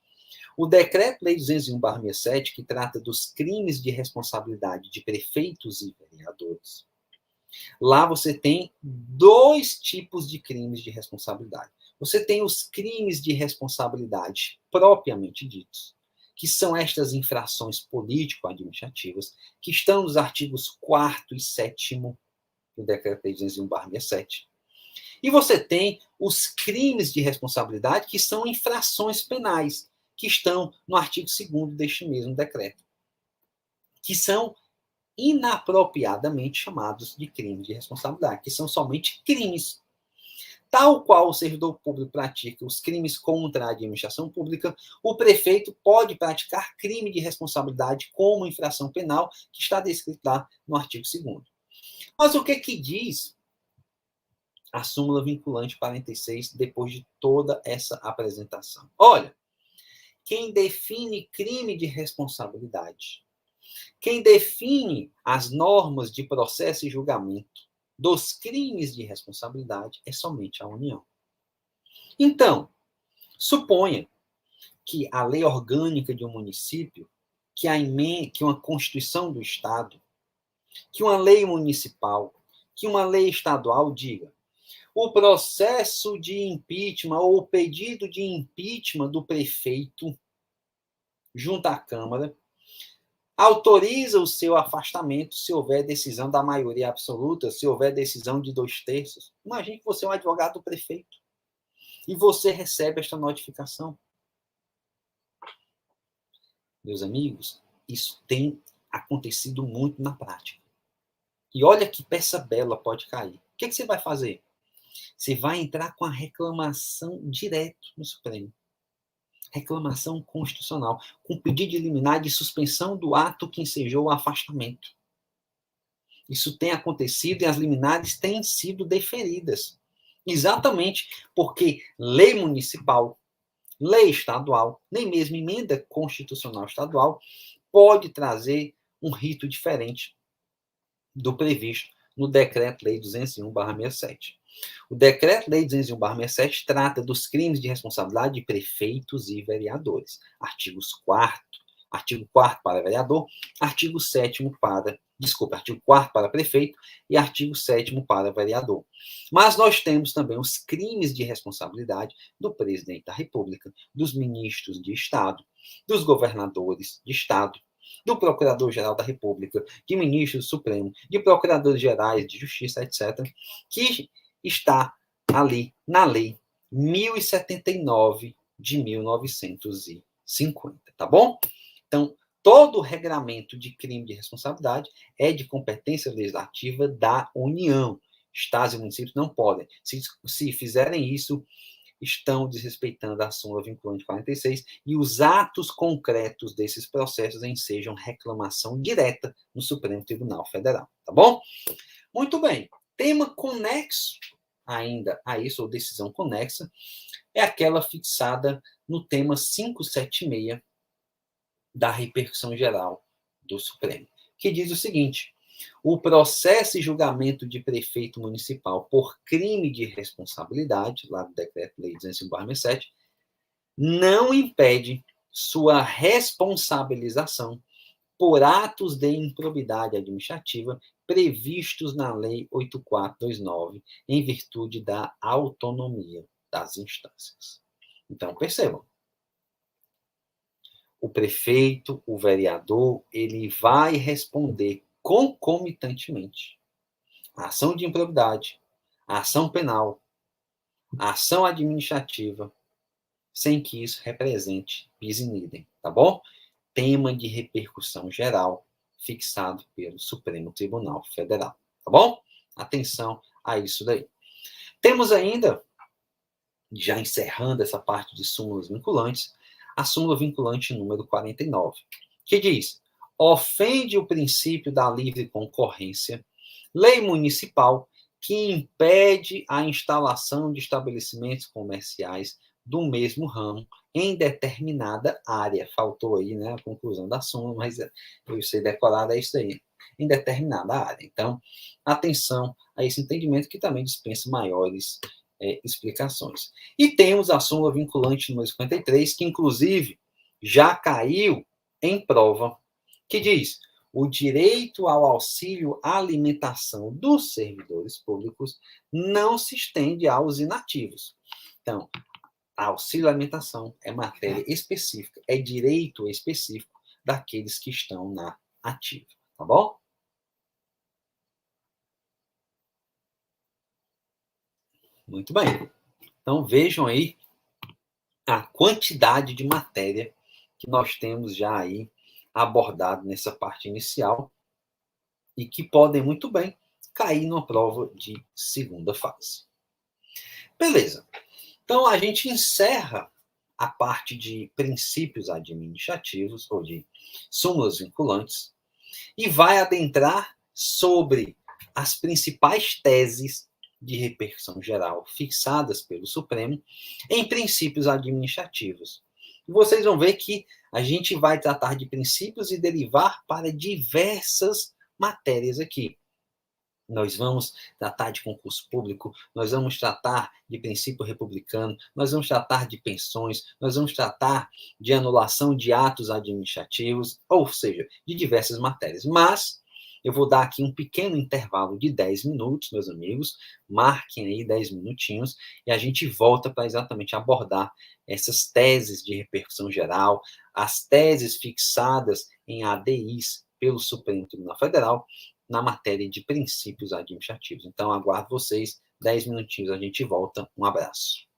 O Decreto-Lei 201/67, que trata dos crimes de responsabilidade de prefeitos e vereadores, lá você tem dois tipos de crimes de responsabilidade. Você tem os crimes de responsabilidade propriamente ditos, que são estas infrações político-administrativas, que estão nos artigos 4º e 7º do Decreto-Lei 201/67. E você tem os crimes de responsabilidade, que são infrações penais, que estão no artigo 2º deste mesmo decreto, que são inapropriadamente chamados de crimes de responsabilidade, que são somente crimes. Tal qual o servidor público pratica os crimes contra a administração pública, o prefeito pode praticar crime de responsabilidade como infração penal, que está descrito lá no artigo 2º. Mas o que diz a súmula vinculante 46 depois de toda essa apresentação? Olha, quem define crime de responsabilidade, quem define as normas de processo e julgamento dos crimes de responsabilidade é somente a União. Então, suponha que a lei orgânica de um município, que uma Constituição do Estado, que uma lei municipal, que uma lei estadual diga: o processo de impeachment ou o pedido de impeachment do prefeito junto à Câmara autoriza o seu afastamento se houver decisão da maioria absoluta, se houver decisão de 2/3. Imagine que você é um advogado do prefeito e você recebe esta notificação. Meus amigos, isso tem acontecido muito na prática. E olha que peça bela pode cair. O que você vai fazer? Você vai entrar com a reclamação direto no Supremo. Reclamação constitucional, com pedido de liminar de suspensão do ato que ensejou o afastamento. Isso tem acontecido e as liminares têm sido deferidas. Exatamente porque lei municipal, lei estadual, nem mesmo emenda constitucional estadual, pode trazer um rito diferente do previsto no Decreto-Lei 201/67. O Decreto-Lei 201/67 trata dos crimes de responsabilidade de prefeitos e vereadores. Artigo 4º para vereador, artigo 4º para prefeito e artigo 7º para vereador. Mas nós temos também os crimes de responsabilidade do presidente da República, dos ministros de Estado, dos governadores de Estado, do Procurador-Geral da República, de ministros do Supremo, de procuradores gerais de Justiça, etc., que está ali na Lei 1079 de 1950, tá bom? Então, todo o regramento de crime de responsabilidade é de competência legislativa da União. Estados e municípios não podem. Se fizerem isso, estão desrespeitando a súmula vinculante 46 e os atos concretos desses processos ensejam reclamação direta no Supremo Tribunal Federal, tá bom? Muito bem. Tema conexo ainda a isso, ou decisão conexa, é aquela fixada no tema 576 da repercussão geral do Supremo, que diz o seguinte: o processo e julgamento de prefeito municipal por crime de responsabilidade, lá do Decreto-Lei 205/67, não impede sua responsabilização por atos de improbidade administrativa previstos na Lei 8429, em virtude da autonomia das instâncias. Então, percebam. o prefeito, o vereador, ele vai responder concomitantemente a ação de improbidade, a ação penal, a ação administrativa, sem que isso represente bis in idem, tá bom? Tema de repercussão geral fixado pelo Supremo Tribunal Federal, tá bom? Atenção a isso daí. Temos ainda, já encerrando essa parte de súmulas vinculantes, a súmula vinculante número 49, que diz: ofende o princípio da livre concorrência, lei municipal que impede a instalação de estabelecimentos comerciais do mesmo ramo em determinada área. Faltou aí, né, a conclusão da súmula, mas eu sei decorada, é isso aí, em determinada área. Então, atenção a esse entendimento que também dispensa maiores explicações. E temos a súmula vinculante número 53, que inclusive já caiu em prova, que diz: o direito ao auxílio alimentação dos servidores públicos não se estende aos inativos. Então, auxílio alimentação é matéria específica, é direito específico daqueles que estão na ativa, tá bom? Muito bem. Então, vejam aí a quantidade de matéria que nós temos já aí abordado nessa parte inicial e que podem muito bem cair numa prova de segunda fase. Beleza. Então, a gente encerra a parte de princípios administrativos ou de súmulas vinculantes e vai adentrar sobre as principais teses de repercussão geral fixadas pelo Supremo em princípios administrativos. E vocês vão ver que a gente vai tratar de princípios e derivar para diversas matérias aqui. Nós vamos tratar de concurso público, nós vamos tratar de princípio republicano, nós vamos tratar de pensões, nós vamos tratar de anulação de atos administrativos, ou seja, de diversas matérias. Mas eu vou dar aqui um pequeno intervalo de 10 minutos, meus amigos, marquem aí 10 minutinhos, e a gente volta para exatamente abordar essas teses de repercussão geral, as teses fixadas em ADIs pelo Supremo Tribunal Federal, na matéria de princípios administrativos. Então, aguardo vocês, 10 minutinhos, a gente volta. Um abraço.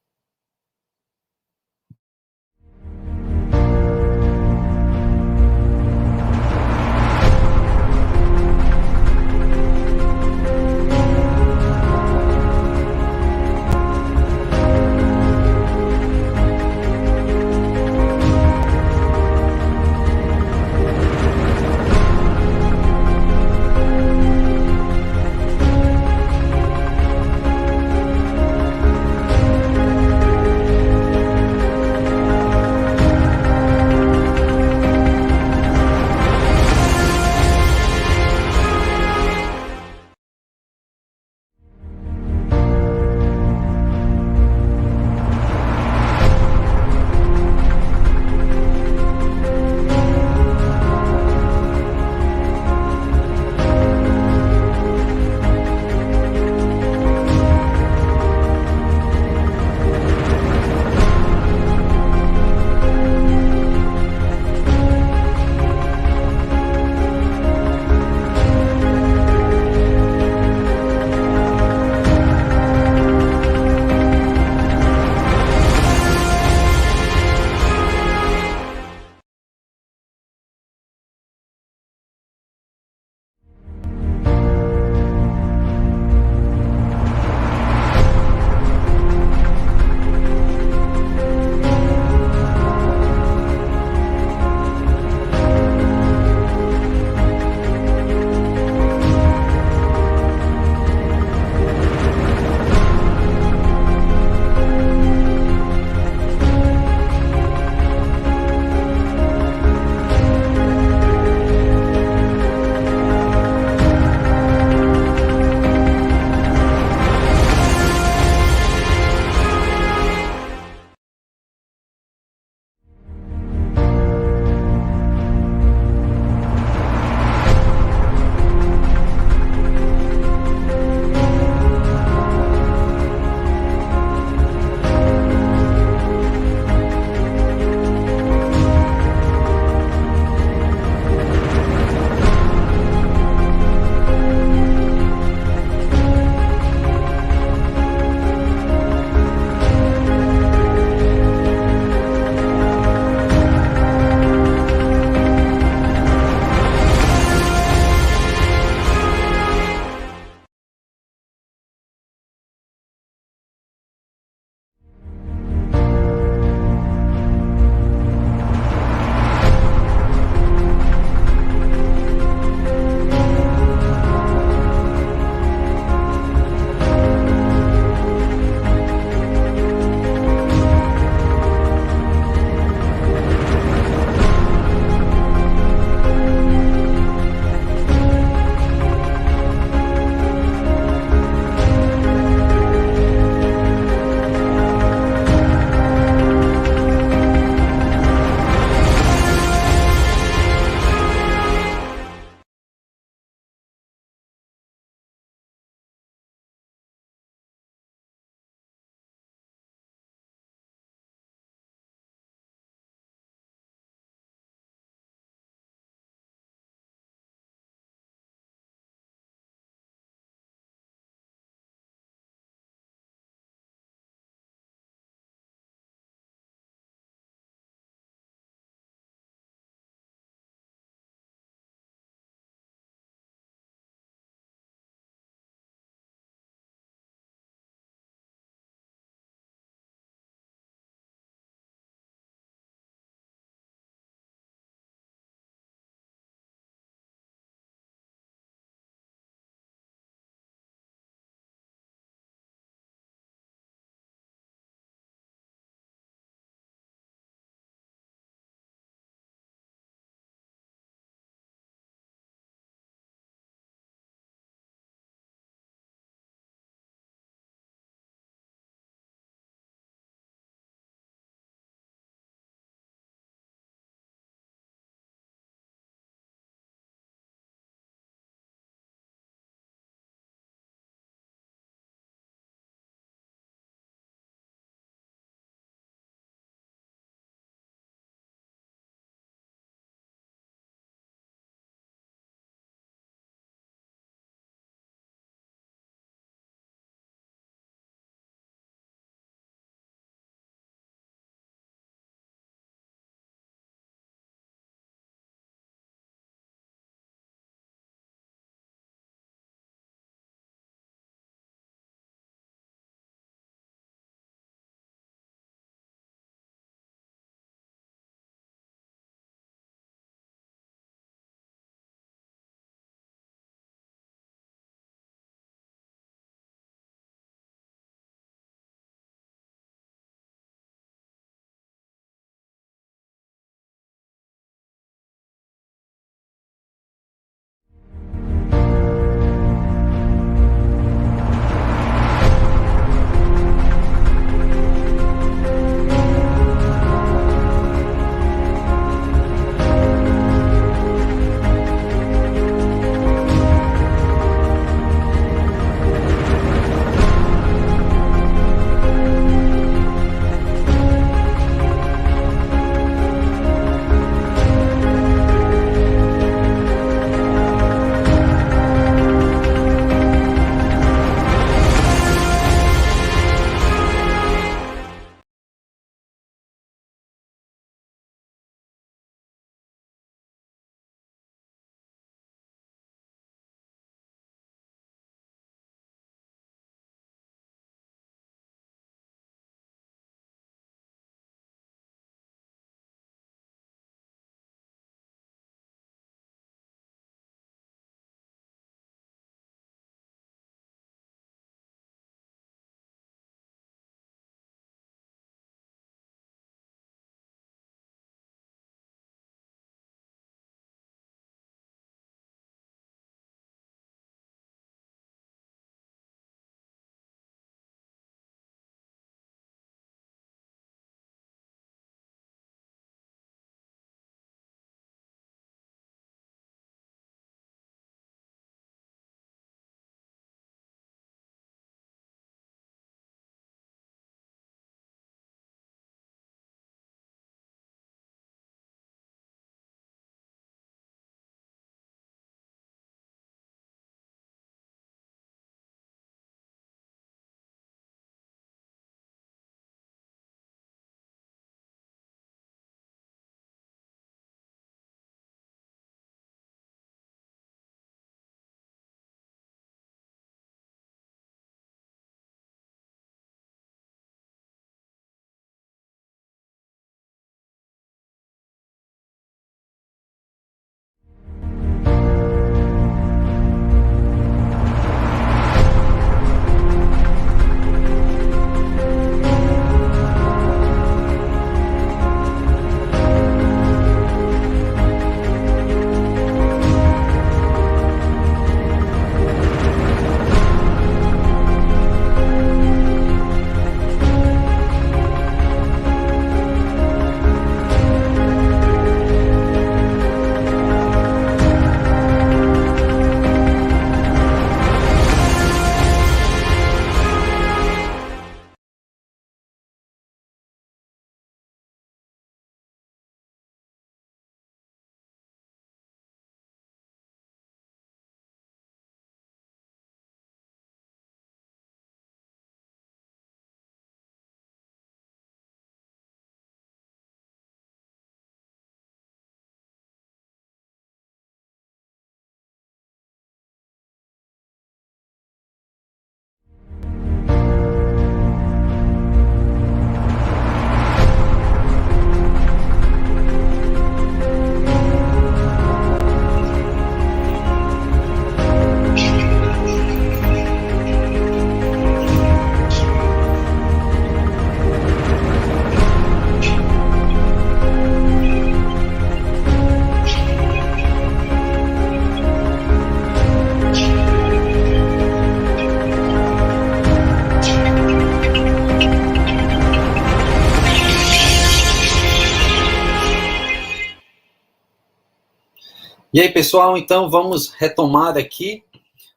E aí, pessoal, então vamos retomar aqui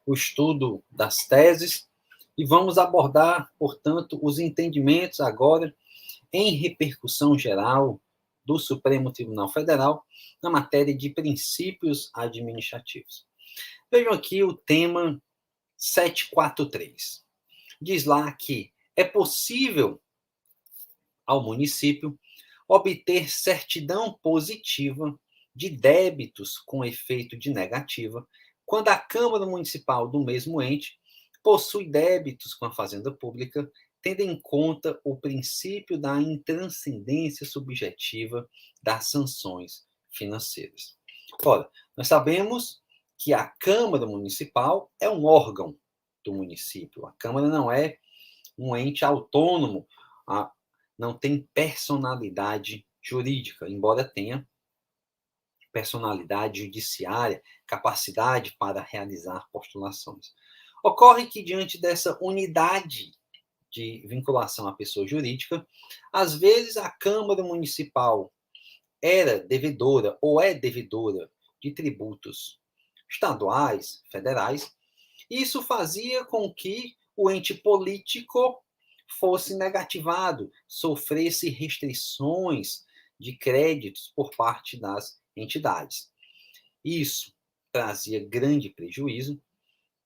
o estudo das teses e vamos abordar, portanto, os entendimentos agora em repercussão geral do Supremo Tribunal Federal na matéria de princípios administrativos. Vejam aqui o tema 743. Diz lá que é possível ao município obter certidão positiva de débitos com efeito de negativa, quando a Câmara Municipal do mesmo ente possui débitos com a Fazenda Pública, tendo em conta o princípio da intranscendência subjetiva das sanções financeiras. Ora, nós sabemos que a Câmara Municipal é um órgão do município. A Câmara não é um ente autônomo, não tem personalidade jurídica, embora tenha personalidade judiciária, capacidade para realizar postulações. Ocorre que, diante dessa unidade de vinculação à pessoa jurídica, às vezes a Câmara Municipal era devedora ou é devedora de tributos estaduais, federais. Isso fazia com que o ente político fosse negativado, sofresse restrições de créditos por parte das entidades. Isso trazia grande prejuízo,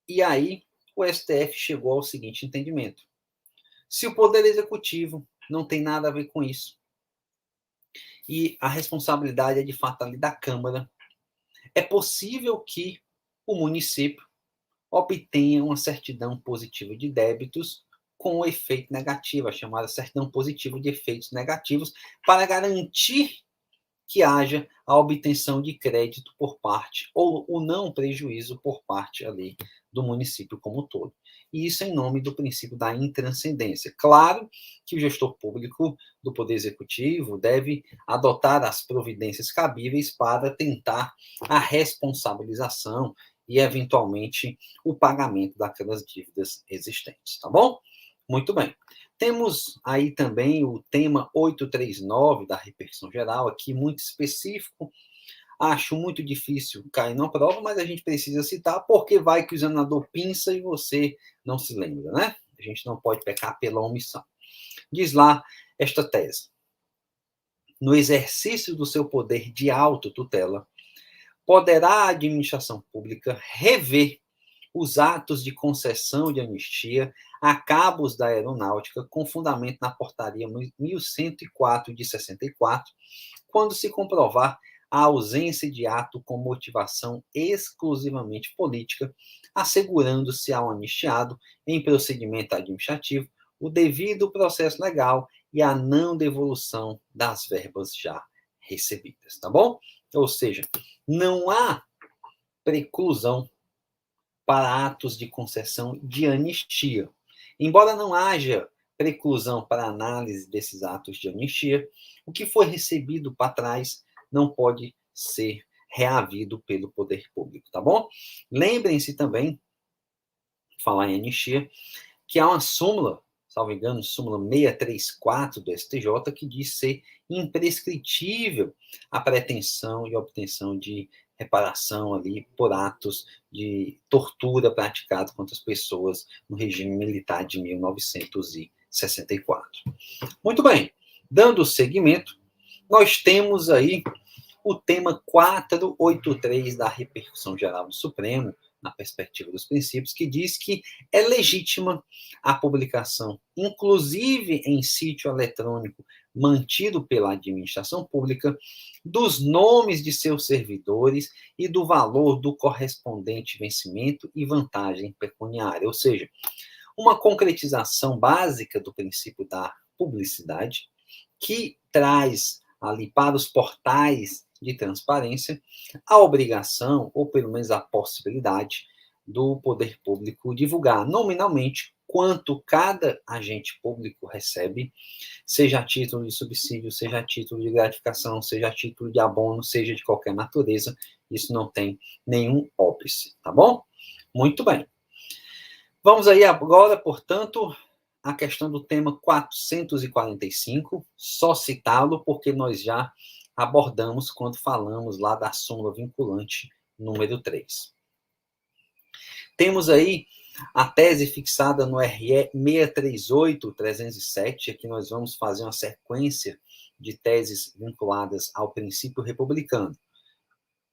e aí o STF chegou ao seguinte entendimento: se o Poder Executivo não tem nada a ver com isso, e a responsabilidade é de fato ali da Câmara, é possível que o município obtenha uma certidão positiva de débitos com efeito negativo, a chamada certidão positiva de efeitos negativos, para garantir que haja a obtenção de crédito por parte, ou o não prejuízo por parte ali do município como um todo. E isso em nome do princípio da intranscendência. Claro que o gestor público do Poder Executivo deve adotar as providências cabíveis para tentar a responsabilização e, eventualmente, o pagamento daquelas dívidas existentes, tá bom? Muito bem. Temos aí também o tema 839 da repercussão geral, aqui muito específico. Acho muito difícil cair na prova, mas a gente precisa citar, porque vai que o examinador pinça e você não se lembra, né? A gente não pode pecar pela omissão. Diz lá esta tese: no exercício do seu poder de autotutela, poderá a administração pública rever os atos de concessão de anistia a cabos da aeronáutica com fundamento na portaria 1104 de 64, quando se comprovar a ausência de ato com motivação exclusivamente política, assegurando-se ao anistiado, em procedimento administrativo, o devido processo legal e a não devolução das verbas já recebidas, tá bom? Ou seja, não há preclusão para atos de concessão de anistia. Embora não haja preclusão para análise desses atos de anistia, o que foi recebido para trás não pode ser reavido pelo poder público, tá bom? Lembrem-se também, falar em anistia, que há uma súmula, salvo engano, súmula 634 do STJ, que diz ser imprescritível a pretensão e obtenção de reparação ali por atos de tortura praticado contra as pessoas no regime militar de 1964. Muito bem, dando seguimento, nós temos aí o tema 483 da repercussão geral do Supremo, na perspectiva dos princípios, que diz que é legítima a publicação, inclusive em sítio eletrônico mantido pela administração pública, dos nomes de seus servidores e do valor do correspondente vencimento e vantagem pecuniária, ou seja, uma concretização básica do princípio da publicidade, que traz ali para os portais de transparência a obrigação, ou pelo menos a possibilidade, do poder público divulgar nominalmente quanto cada agente público recebe, seja a título de subsídio, seja a título de gratificação, seja a título de abono, seja de qualquer natureza. Isso não tem nenhum óbice, tá bom? Muito bem. Vamos aí agora, portanto, a questão do tema 445, só citá-lo porque nós já abordamos quando falamos lá da súmula vinculante número 3. Temos aí a tese fixada no RE 638-307. Aqui nós vamos fazer uma sequência de teses vinculadas ao princípio republicano.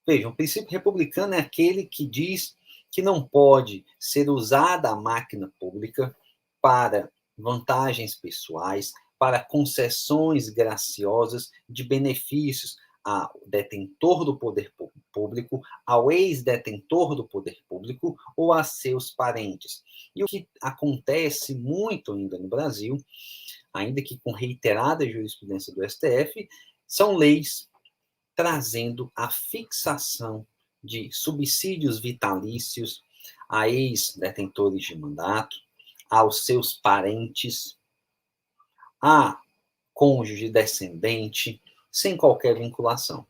Vejam, o princípio republicano é aquele que diz que não pode ser usada a máquina pública para vantagens pessoais, para concessões graciosas de benefícios ao detentor do poder público, ao ex-detentor do poder público ou a seus parentes. E o que acontece muito ainda no Brasil, ainda que com reiterada jurisprudência do STF, são leis trazendo a fixação de subsídios vitalícios a ex-detentores de mandato, aos seus parentes, a cônjuge descendente, sem qualquer vinculação.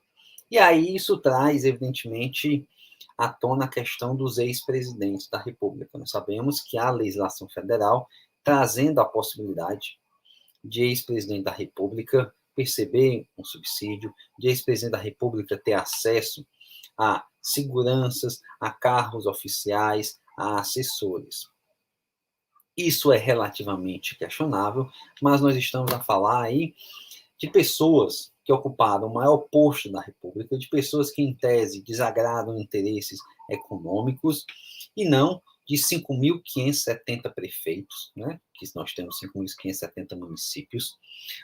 E aí isso traz, evidentemente, à tona a questão dos ex-presidentes da República. Nós sabemos que há legislação federal trazendo a possibilidade de ex-presidente da República perceber um subsídio, de ex-presidente da República ter acesso a seguranças, a carros oficiais, a assessores. Isso é relativamente questionável, mas nós estamos a falar aí de pessoas que ocuparam o maior posto da República, de pessoas que, em tese, desagradam interesses econômicos, e não de 5.570 prefeitos, né? Que nós temos 5.570 municípios,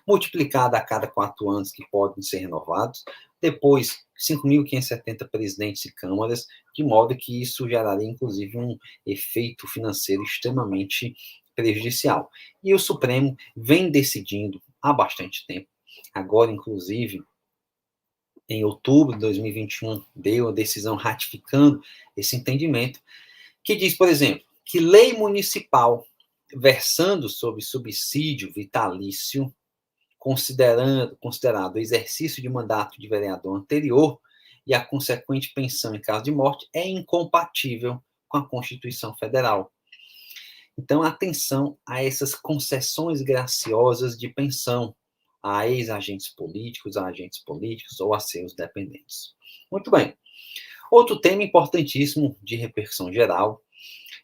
multiplicado a cada 4 anos que podem ser renovados, depois 5.570 presidentes e câmaras, de modo que isso geraria, inclusive, um efeito financeiro extremamente prejudicial. E o Supremo vem decidindo há bastante tempo, agora, inclusive, em outubro de 2021, deu a decisão ratificando esse entendimento, que diz, por exemplo, que lei municipal versando sobre subsídio vitalício, considerado o exercício de mandato de vereador anterior e a consequente pensão em caso de morte, é incompatível com a Constituição Federal. Então, atenção a essas concessões graciosas de pensão a ex-agentes políticos, a agentes políticos ou a seus dependentes. Muito bem. Outro tema importantíssimo de repercussão geral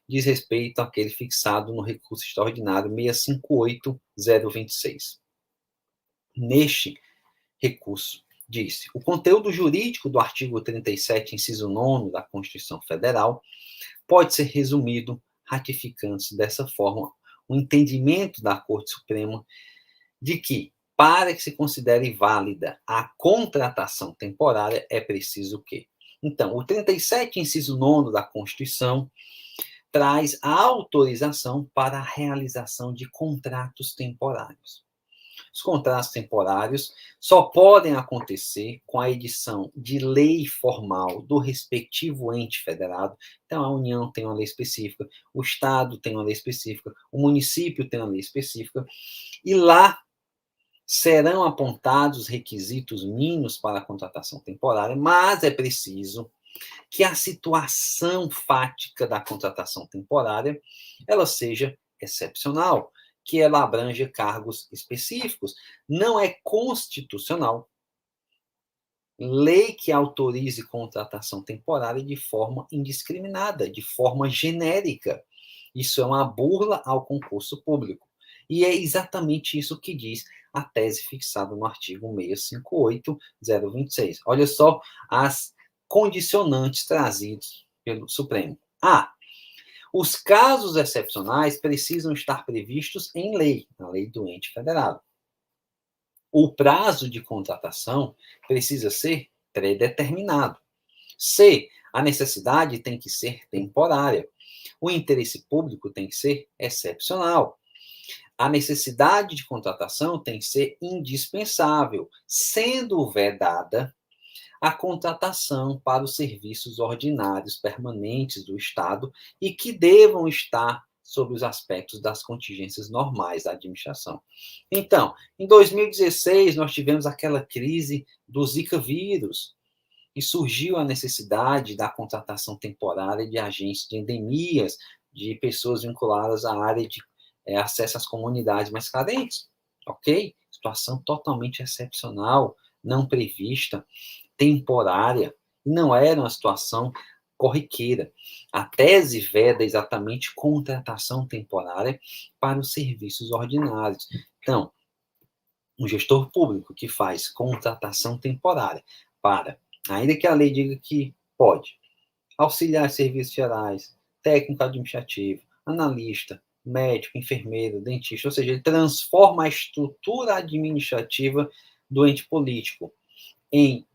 diz respeito àquele fixado no recurso extraordinário 658.026. Neste recurso, diz: o conteúdo jurídico do artigo 37, inciso 9 da Constituição Federal pode ser resumido ratificando-se dessa forma o entendimento da Corte Suprema de que, para que se considere válida a contratação temporária, é preciso o quê? Então, o 37, inciso 9 da Constituição, traz a autorização para a realização de contratos temporários. Os contratos temporários só podem acontecer com a edição de lei formal do respectivo ente federado. Então, a União tem uma lei específica, o Estado tem uma lei específica, o município tem uma lei específica, e lá serão apontados os requisitos mínimos para a contratação temporária, mas é preciso que a situação fática da contratação temporária ela seja excepcional, que ela abranja cargos específicos. Não é constitucional lei que autorize contratação temporária de forma indiscriminada, de forma genérica. Isso é uma burla ao concurso público. E é exatamente isso que diz a tese fixada no artigo 658.026. Olha só as condicionantes trazidos pelo Supremo. Os casos excepcionais precisam estar previstos em lei, na lei do ente federado. O prazo de contratação precisa ser predeterminado. C, a necessidade tem que ser temporária. O interesse público tem que ser excepcional. A necessidade de contratação tem que ser indispensável, sendo vedada a contratação para os serviços ordinários permanentes do Estado e que devam estar sob os aspectos das contingências normais da administração. Então, em 2016, nós tivemos aquela crise do Zika vírus e surgiu a necessidade da contratação temporária de agentes de endemias, de pessoas vinculadas à área de acesso às comunidades mais carentes. Ok? Situação totalmente excepcional, não prevista, temporária, Não era uma situação corriqueira. A tese veda exatamente contratação temporária para os serviços ordinários. Então, um gestor público que faz contratação temporária para, ainda que a lei diga que pode, auxiliar serviços gerais, técnico administrativo, analista, médico, enfermeiro, dentista, ou seja, ele transforma a estrutura administrativa do ente político em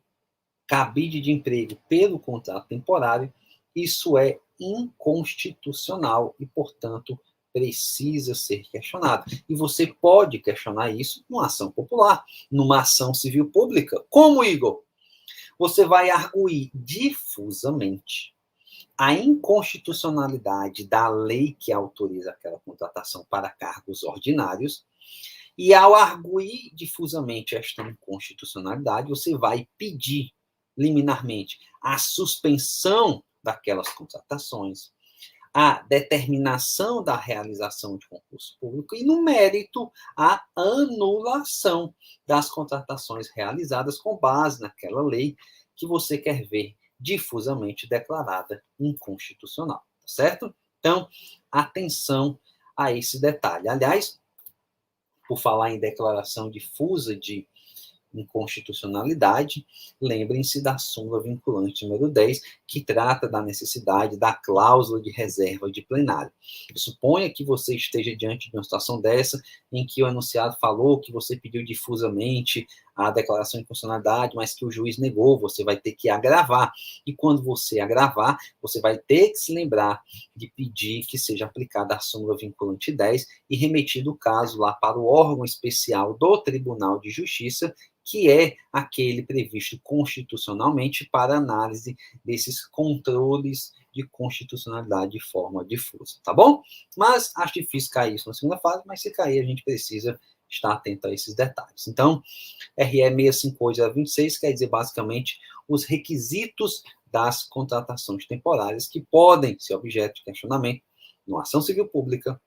cabide de emprego pelo contrato temporário. Isso é inconstitucional e, portanto, precisa ser questionado. E você pode questionar isso numa ação popular, numa ação civil pública. Como, Igor? Você vai arguir difusamente a inconstitucionalidade da lei que autoriza aquela contratação para cargos ordinários, e ao arguir difusamente esta inconstitucionalidade, você vai pedir liminarmente a suspensão daquelas contratações, a determinação da realização de concurso público e, no mérito, a anulação das contratações realizadas com base naquela lei que você quer ver difusamente declarada inconstitucional, certo? Então, atenção a esse detalhe. Aliás, por falar em declaração difusa de inconstitucionalidade, lembrem-se da súmula vinculante número 10, que trata da necessidade da cláusula de reserva de plenário. Suponha que você esteja diante de uma situação dessa, em que o enunciado falou que você pediu difusamente a declaração de inconstitucionalidade, mas que o juiz negou, você vai ter que agravar. E quando você agravar, você vai ter que se lembrar de pedir que seja aplicada a súmula vinculante 10 e remetido o caso lá para o órgão especial do Tribunal de Justiça, que é aquele previsto constitucionalmente para análise desses controles de constitucionalidade de forma difusa, tá bom? Mas acho difícil cair isso na segunda fase, mas se cair, a gente precisa estar atento a esses detalhes. Então, RE 65826 quer dizer, basicamente, os requisitos das contratações temporárias que podem ser objeto de questionamento numa ação civil pública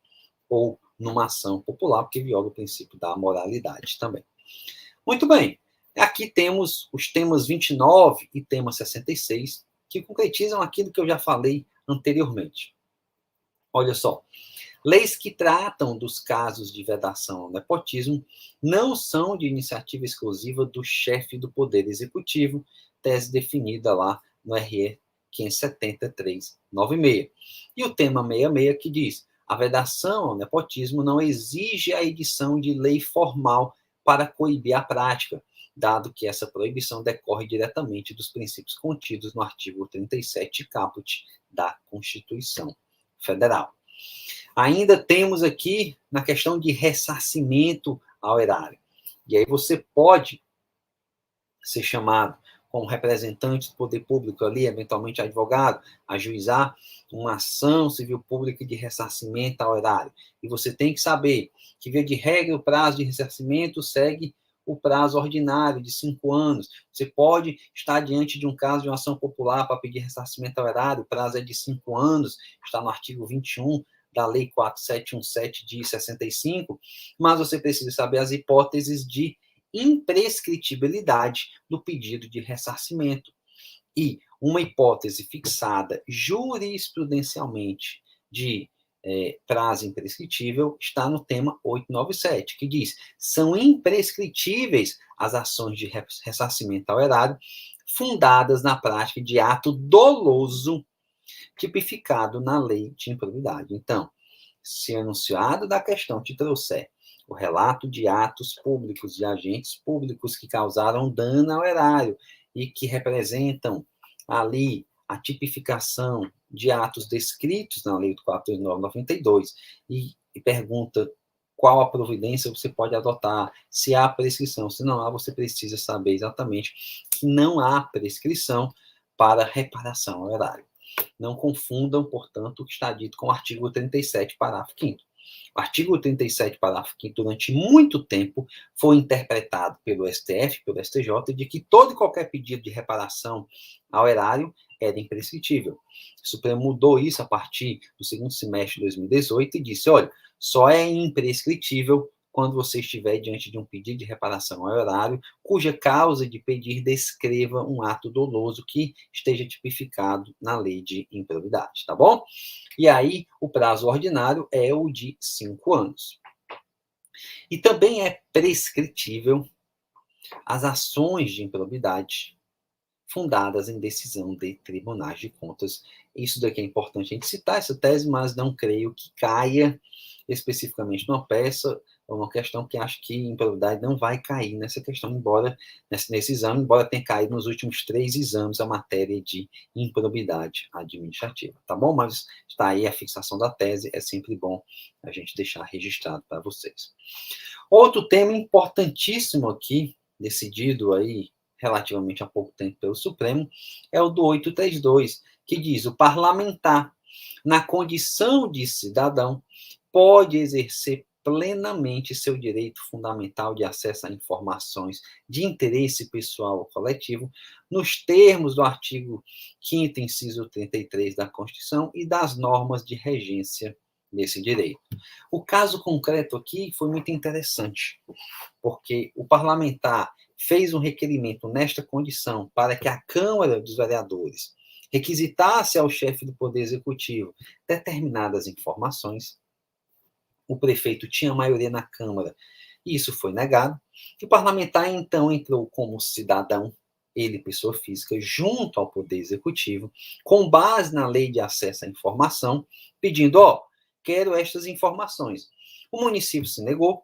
ou numa ação popular, porque viola o princípio da moralidade também. Muito bem, aqui temos os temas 29 e tema 66, que concretizam aquilo que eu já falei anteriormente. Olha só, leis que tratam dos casos de vedação ao nepotismo não são de iniciativa exclusiva do chefe do Poder Executivo, tese definida lá no RE 573-96. E o tema 66 que diz: a vedação ao nepotismo não exige a edição de lei formal para coibir a prática, dado que essa proibição decorre diretamente dos princípios contidos no artigo 37 caput da Constituição Federal. Ainda temos aqui na questão de ressarcimento ao erário. E aí você pode ser chamado como representante do poder público ali, eventualmente advogado, ajuizar uma ação civil pública de ressarcimento ao erário. E você tem que saber que, via de regra, o prazo de ressarcimento segue o prazo ordinário de 5 anos. Você pode estar diante de um caso de uma ação popular para pedir ressarcimento ao erário, o prazo é de 5 anos, está no artigo 21 da Lei 4717 de 65, mas você precisa saber as hipóteses de imprescritibilidade do pedido de ressarcimento. E uma hipótese fixada jurisprudencialmente de prazo imprescritível está no tema 897, que diz: são imprescritíveis as ações de ressarcimento ao erário fundadas na prática de ato doloso tipificado na lei de improbidade. Então, se o enunciado da questão te trouxer o relato de atos públicos, de agentes públicos que causaram dano ao erário e que representam ali a tipificação de atos descritos na Lei 4.992 e pergunta qual a providência você pode adotar, se há prescrição, se não há, você precisa saber exatamente que não há prescrição para reparação ao erário. Não confundam, portanto, o que está dito com o artigo 37, parágrafo 5º. O artigo 37, parágrafo 5º, durante muito tempo, foi interpretado pelo STF, pelo STJ, de que todo e qualquer pedido de reparação ao erário era imprescritível. O Supremo mudou isso a partir do segundo semestre de 2018 e disse: olha, só é imprescritível quando você estiver diante de um pedido de reparação ao erário, cuja causa de pedir descreva um ato doloso que esteja tipificado na lei de improbidade, tá bom? E aí, o prazo ordinário é o de 5 anos. E também é prescritível as ações de improbidade fundadas em decisão de tribunais de contas. Isso daqui é importante a gente citar essa tese, mas não creio que caia especificamente numa peça ou uma questão que acho que improbidade não vai cair nessa questão, embora nesse exame, embora tenha caído nos últimos 3 exames a matéria de improbidade administrativa, tá bom? Mas está aí a fixação da tese, é sempre bom a gente deixar registrado para vocês. Outro tema importantíssimo aqui, decidido aí relativamente há pouco tempo pelo Supremo, é o do 832, que diz: o parlamentar, na condição de cidadão, pode exercer plenamente seu direito fundamental de acesso a informações de interesse pessoal ou coletivo, nos termos do artigo 5º, inciso 33 da Constituição e das normas de regência desse direito. O caso concreto aqui foi muito interessante, porque o parlamentar fez um requerimento nesta condição para que a Câmara dos Vereadores requisitasse ao chefe do Poder Executivo determinadas informações. O prefeito tinha maioria na Câmara e isso foi negado. O parlamentar, então, entrou como cidadão, ele, pessoa física, junto ao Poder Executivo, com base na Lei de Acesso à Informação, pedindo: quero estas informações. O município se negou.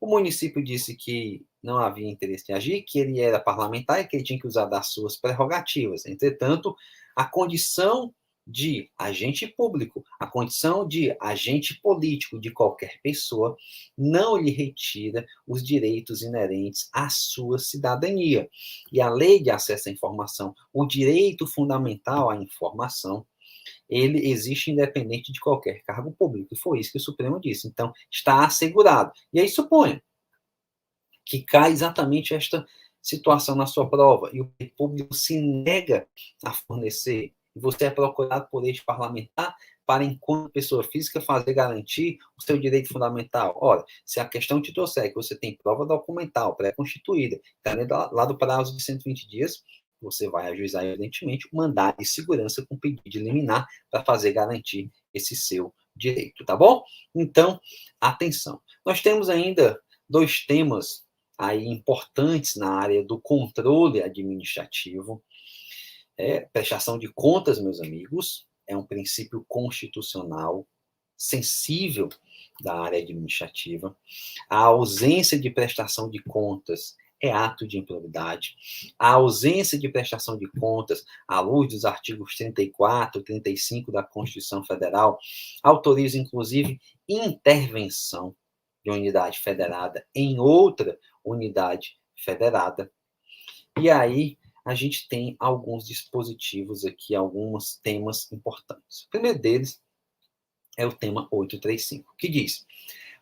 O município disse que não havia interesse em agir, que ele era parlamentar e que ele tinha que usar das suas prerrogativas. Entretanto, a condição de agente público, a condição de agente político de qualquer pessoa, não lhe retira os direitos inerentes à sua cidadania. E a Lei de Acesso à Informação, o direito fundamental à informação, ele existe independente de qualquer cargo público. E foi isso que o Supremo disse. Então, está assegurado. E aí suponha que cai exatamente esta situação na sua prova e o público se nega a fornecer, e você é procurado por este parlamentar para, enquanto pessoa física, garantir o seu direito fundamental. Ora, se a questão te trouxer que você tem prova documental pré-constituída, lá do prazo de 120 dias, você vai ajuizar, evidentemente, o mandado de segurança com pedido de liminar para garantir esse seu direito, tá bom? Então, atenção. Nós temos ainda 2 temas aí importantes na área do controle administrativo. Prestação de contas, meus amigos, é um princípio constitucional sensível da área administrativa. A ausência de prestação de contas é ato de improbidade. A ausência de prestação de contas, à luz dos artigos 34 e 35 da Constituição Federal, autoriza, inclusive, intervenção de unidade federada em outra unidade federada. E aí, a gente tem alguns dispositivos aqui, alguns temas importantes. O primeiro deles é o tema 835, que diz: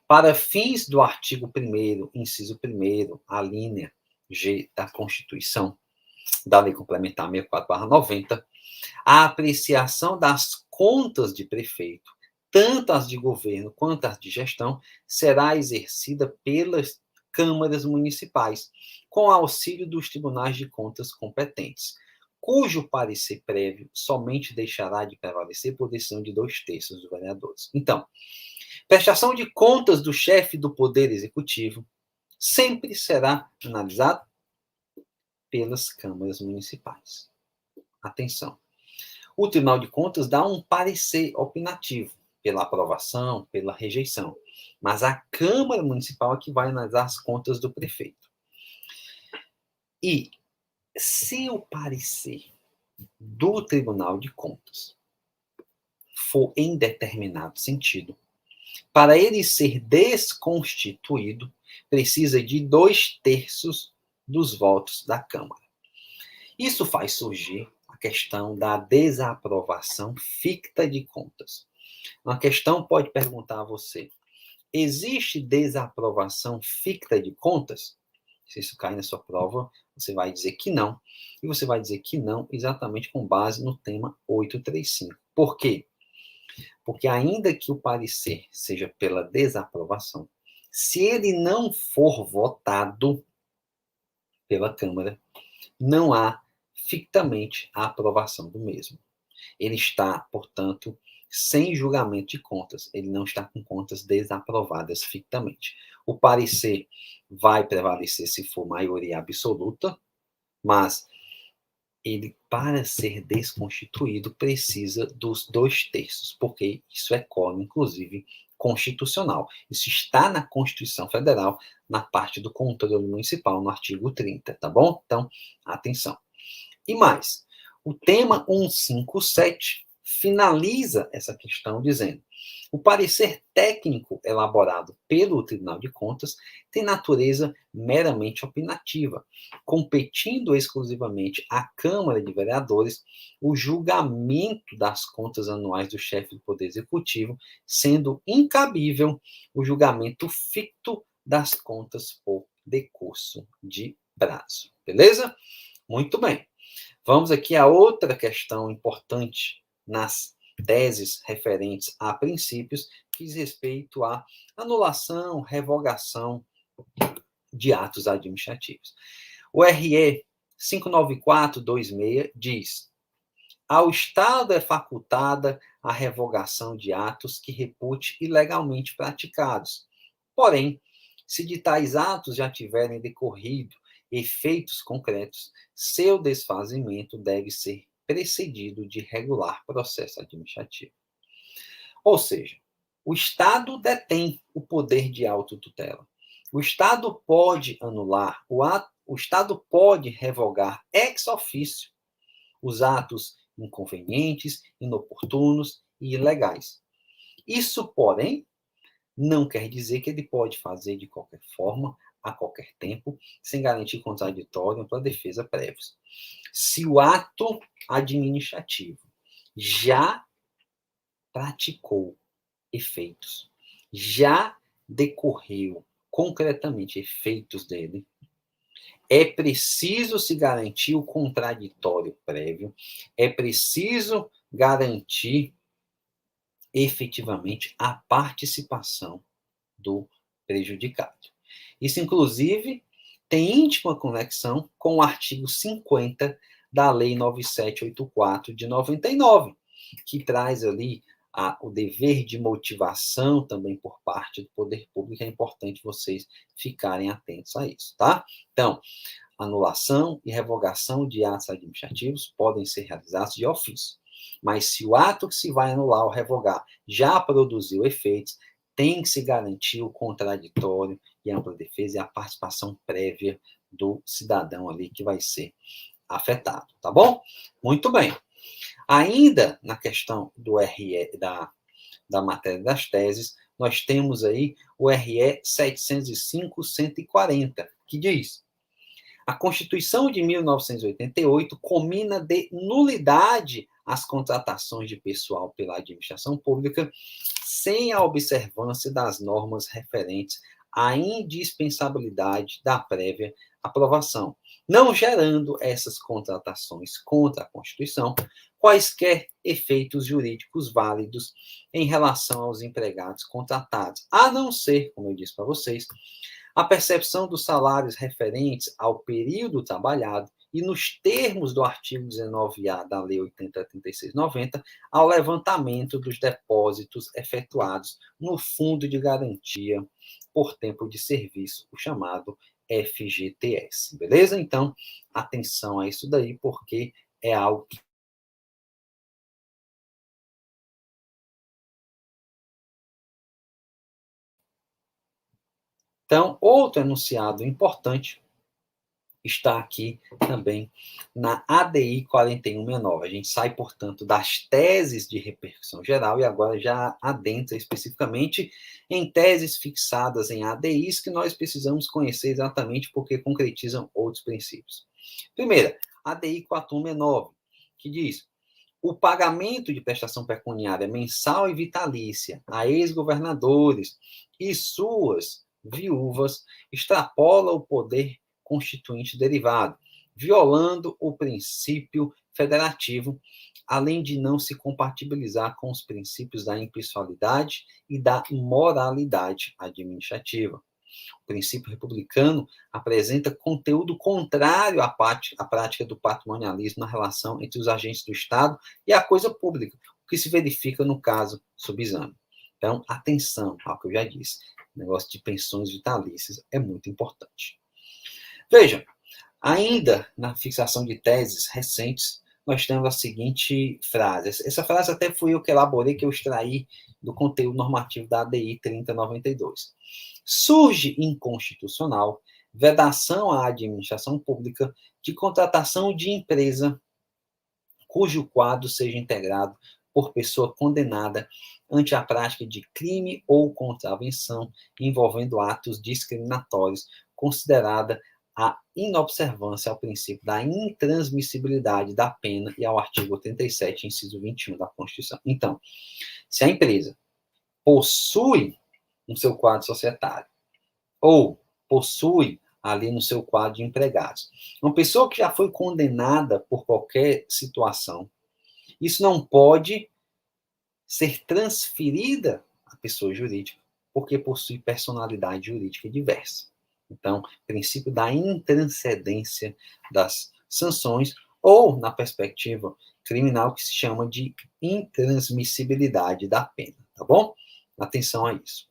para fins do artigo 1º, inciso 1º, a linha G da Constituição, da Lei Complementar 64/90, a apreciação das contas de prefeito, tanto as de governo quanto as de gestão, será exercida pelas câmaras municipais, com auxílio dos tribunais de contas competentes, cujo parecer prévio somente deixará de prevalecer por decisão de 2/3 dos vereadores. Então, prestação de contas do chefe do Poder Executivo sempre será analisado pelas câmaras municipais. Atenção. O Tribunal de Contas dá um parecer opinativo pela aprovação, pela rejeição, mas a Câmara Municipal é que vai analisar as contas do prefeito. E se o parecer do Tribunal de Contas for em determinado sentido, para ele ser desconstituído, precisa de 2/3 dos votos da Câmara. Isso faz surgir a questão da desaprovação ficta de contas. Uma questão pode perguntar a você: existe desaprovação ficta de contas? Se isso cair na sua prova, você vai dizer que não. E você vai dizer que não exatamente com base no tema 835. Por quê? Porque ainda que o parecer seja pela desaprovação, Se ele não for votado pela Câmara, não há fictamente a aprovação do mesmo. Ele está, portanto, sem julgamento de contas. Ele não está com contas desaprovadas fictamente. O parecer vai prevalecer se for maioria absoluta, mas ele, para ser desconstituído, precisa dos 2/3, porque isso é quórum, inclusive, constitucional. Isso está na Constituição Federal, na parte do controle municipal, no artigo 30, tá bom? Então, atenção. E mais, o tema 157 finaliza essa questão dizendo: o parecer técnico elaborado pelo Tribunal de Contas tem natureza meramente opinativa, competindo exclusivamente à Câmara de Vereadores o julgamento das contas anuais do chefe do Poder Executivo, sendo incabível o julgamento ficto das contas por decurso de prazo. Beleza? Muito bem. Vamos aqui a outra questão importante nas teses referentes a princípios, que diz respeito à anulação, revogação de atos administrativos. O RE 59426 diz: ao Estado é facultada a revogação de atos que repute ilegalmente praticados. Porém, se de tais atos já tiverem decorrido efeitos concretos, seu desfazimento deve ser precedido de regular processo administrativo. Ou seja, o Estado detém o poder de autotutela. O Estado pode anular o Estado pode revogar ex officio os atos inconvenientes, inoportunos e ilegais. Isso, porém, não quer dizer que ele pode fazer de qualquer forma, a qualquer tempo, sem garantir contraditório para defesa prévios. Se o ato administrativo já praticou efeitos, já decorreu concretamente efeitos dele, é preciso se garantir o contraditório prévio, é preciso garantir efetivamente a participação do prejudicado. Isso, inclusive, tem íntima conexão com o artigo 50 da Lei 9784 de 99, que traz ali o dever de motivação também por parte do poder público. É importante vocês ficarem atentos a isso, tá? Então, anulação e revogação de atos administrativos podem ser realizados de ofício. Mas se o ato que se vai anular ou revogar já produziu efeitos, tem que se garantir o contraditório e a ampla defesa e a participação prévia do cidadão ali que vai ser afetado, tá bom? Muito bem. Ainda na questão do RE, da matéria das teses, nós temos aí o RE 705-140, que diz: a Constituição de 1988 comina de nulidade as contratações de pessoal pela administração pública sem a observância das normas referentes à indispensabilidade da prévia aprovação, não gerando essas contratações contra a Constituição quaisquer efeitos jurídicos válidos em relação aos empregados contratados, a não ser, como eu disse para vocês, a percepção dos salários referentes ao período trabalhado e nos termos do artigo 19A da Lei 80.3690, ao levantamento dos depósitos efetuados no Fundo de Garantia por Tempo de Serviço, o chamado FGTS. Beleza? Então, atenção a isso daí, porque é algo que Então, outro enunciado importante está aqui também na ADI 4169. A gente sai, portanto, das teses de repercussão geral e agora já adentra especificamente em teses fixadas em ADIs que nós precisamos conhecer exatamente porque concretizam outros princípios. Primeira, ADI 4169, que diz: o pagamento de prestação pecuniária mensal e vitalícia a ex-governadores e suas viúvas extrapola o poder constituinte derivado, violando o princípio federativo, além de não se compatibilizar com os princípios da impessoalidade e da moralidade administrativa. O princípio republicano apresenta conteúdo contrário à prática do patrimonialismo na relação entre os agentes do Estado e a coisa pública, o que se verifica no caso subexame. Então, atenção ao que eu já disse. O negócio de pensões vitalícias é muito importante. Veja, ainda na fixação de teses recentes, nós temos a seguinte frase. Essa frase até fui eu que elaborei, que eu extraí do conteúdo normativo da ADI 3092. Surge inconstitucional vedação à administração pública de contratação de empresa cujo quadro seja integrado por pessoa condenada ante a prática de crime ou contravenção envolvendo atos discriminatórios, considerada a inobservância ao princípio da intransmissibilidade da pena e ao artigo 37, inciso 21 da Constituição. Então, se a empresa possui no seu quadro societário ou possui ali no seu quadro de empregados uma pessoa que já foi condenada por qualquer situação, isso não pode ser transferida à pessoa jurídica, porque possui personalidade jurídica diversa. Então, princípio da intranscendência das sanções, ou, na perspectiva criminal, que se chama de intransmissibilidade da pena, tá bom? Atenção a isso.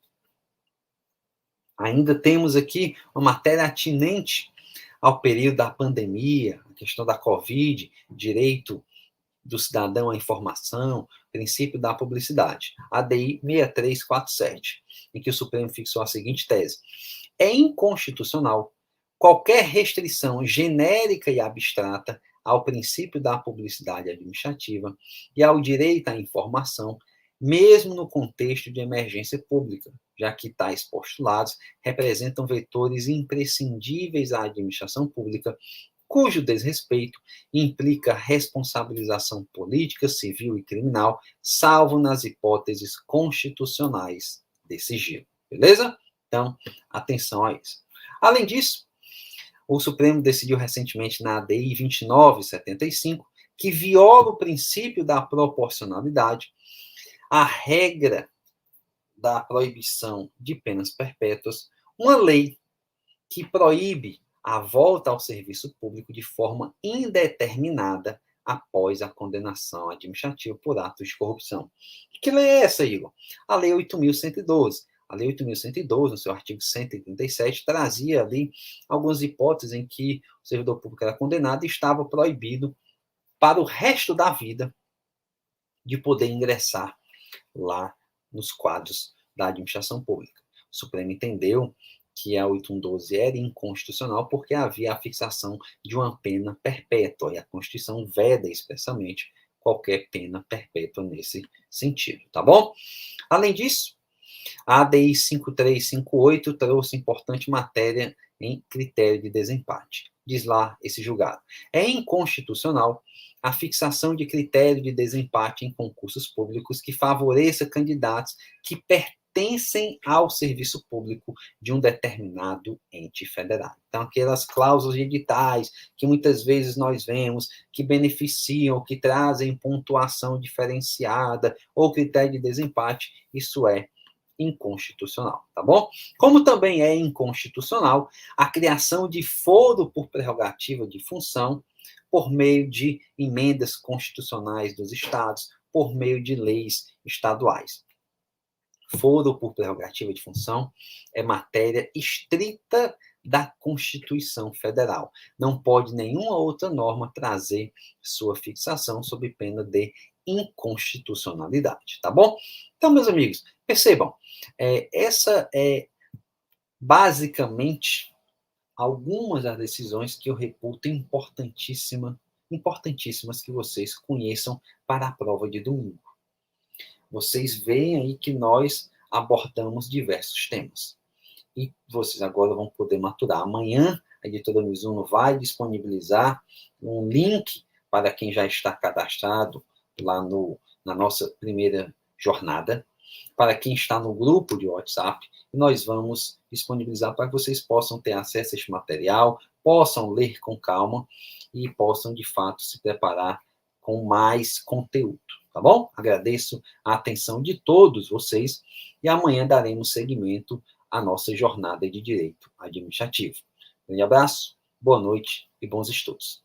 Ainda temos aqui uma matéria atinente ao período da pandemia, a questão da Covid, direito do cidadão à informação, princípio da publicidade, ADI 6347, em que o Supremo fixou a seguinte tese: é inconstitucional qualquer restrição genérica e abstrata ao princípio da publicidade administrativa e ao direito à informação, mesmo no contexto de emergência pública, já que tais postulados representam vetores imprescindíveis à administração pública, cujo desrespeito implica responsabilização política, civil e criminal, salvo nas hipóteses constitucionais desse sigilo. Beleza? Então, atenção a isso. Além disso, o Supremo decidiu recentemente na ADI 2975 que viola o princípio da proporcionalidade, a regra da proibição de penas perpétuas, uma lei que proíbe a volta ao serviço público de forma indeterminada após a condenação administrativa por atos de corrupção. Que lei é essa, Igor? A Lei 8.112. A Lei 8.112, no seu artigo 137, trazia ali algumas hipóteses em que o servidor público era condenado e estava proibido para o resto da vida de poder ingressar lá nos quadros da administração pública. O Supremo entendeu que a 8.112 era inconstitucional porque havia a fixação de uma pena perpétua, e a Constituição veda expressamente qualquer pena perpétua nesse sentido, tá bom? Além disso, a ADI 5358 trouxe importante matéria em critério de desempate. Diz lá esse julgado: é inconstitucional a fixação de critério de desempate em concursos públicos que favoreça candidatos que pertencem ao serviço público de um determinado ente federal. Então, aquelas cláusulas de editais que muitas vezes nós vemos que beneficiam, que trazem pontuação diferenciada ou critério de desempate, isso é inconstitucional, tá bom? Como também é inconstitucional a criação de foro por prerrogativa de função por meio de emendas constitucionais dos estados, por meio de leis estaduais. Foro por prerrogativa de função é matéria estrita da Constituição Federal. Não pode nenhuma outra norma trazer sua fixação sob pena de inconstitucionalidade, tá bom? Então, meus amigos, percebam, essa é basicamente algumas das decisões que eu reputo importantíssimas que vocês conheçam para a prova de domingo. Vocês veem aí que nós abordamos diversos temas. E vocês agora vão poder maturar. Amanhã, a editora Mizuno vai disponibilizar um link para quem já está cadastrado lá na nossa primeira jornada, para quem está no grupo de WhatsApp, e nós vamos disponibilizar para que vocês possam ter acesso a este material, possam ler com calma e possam, de fato, se preparar com mais conteúdo, tá bom? Agradeço a atenção de todos vocês e amanhã daremos seguimento à nossa jornada de direito administrativo. Um grande abraço, boa noite e bons estudos.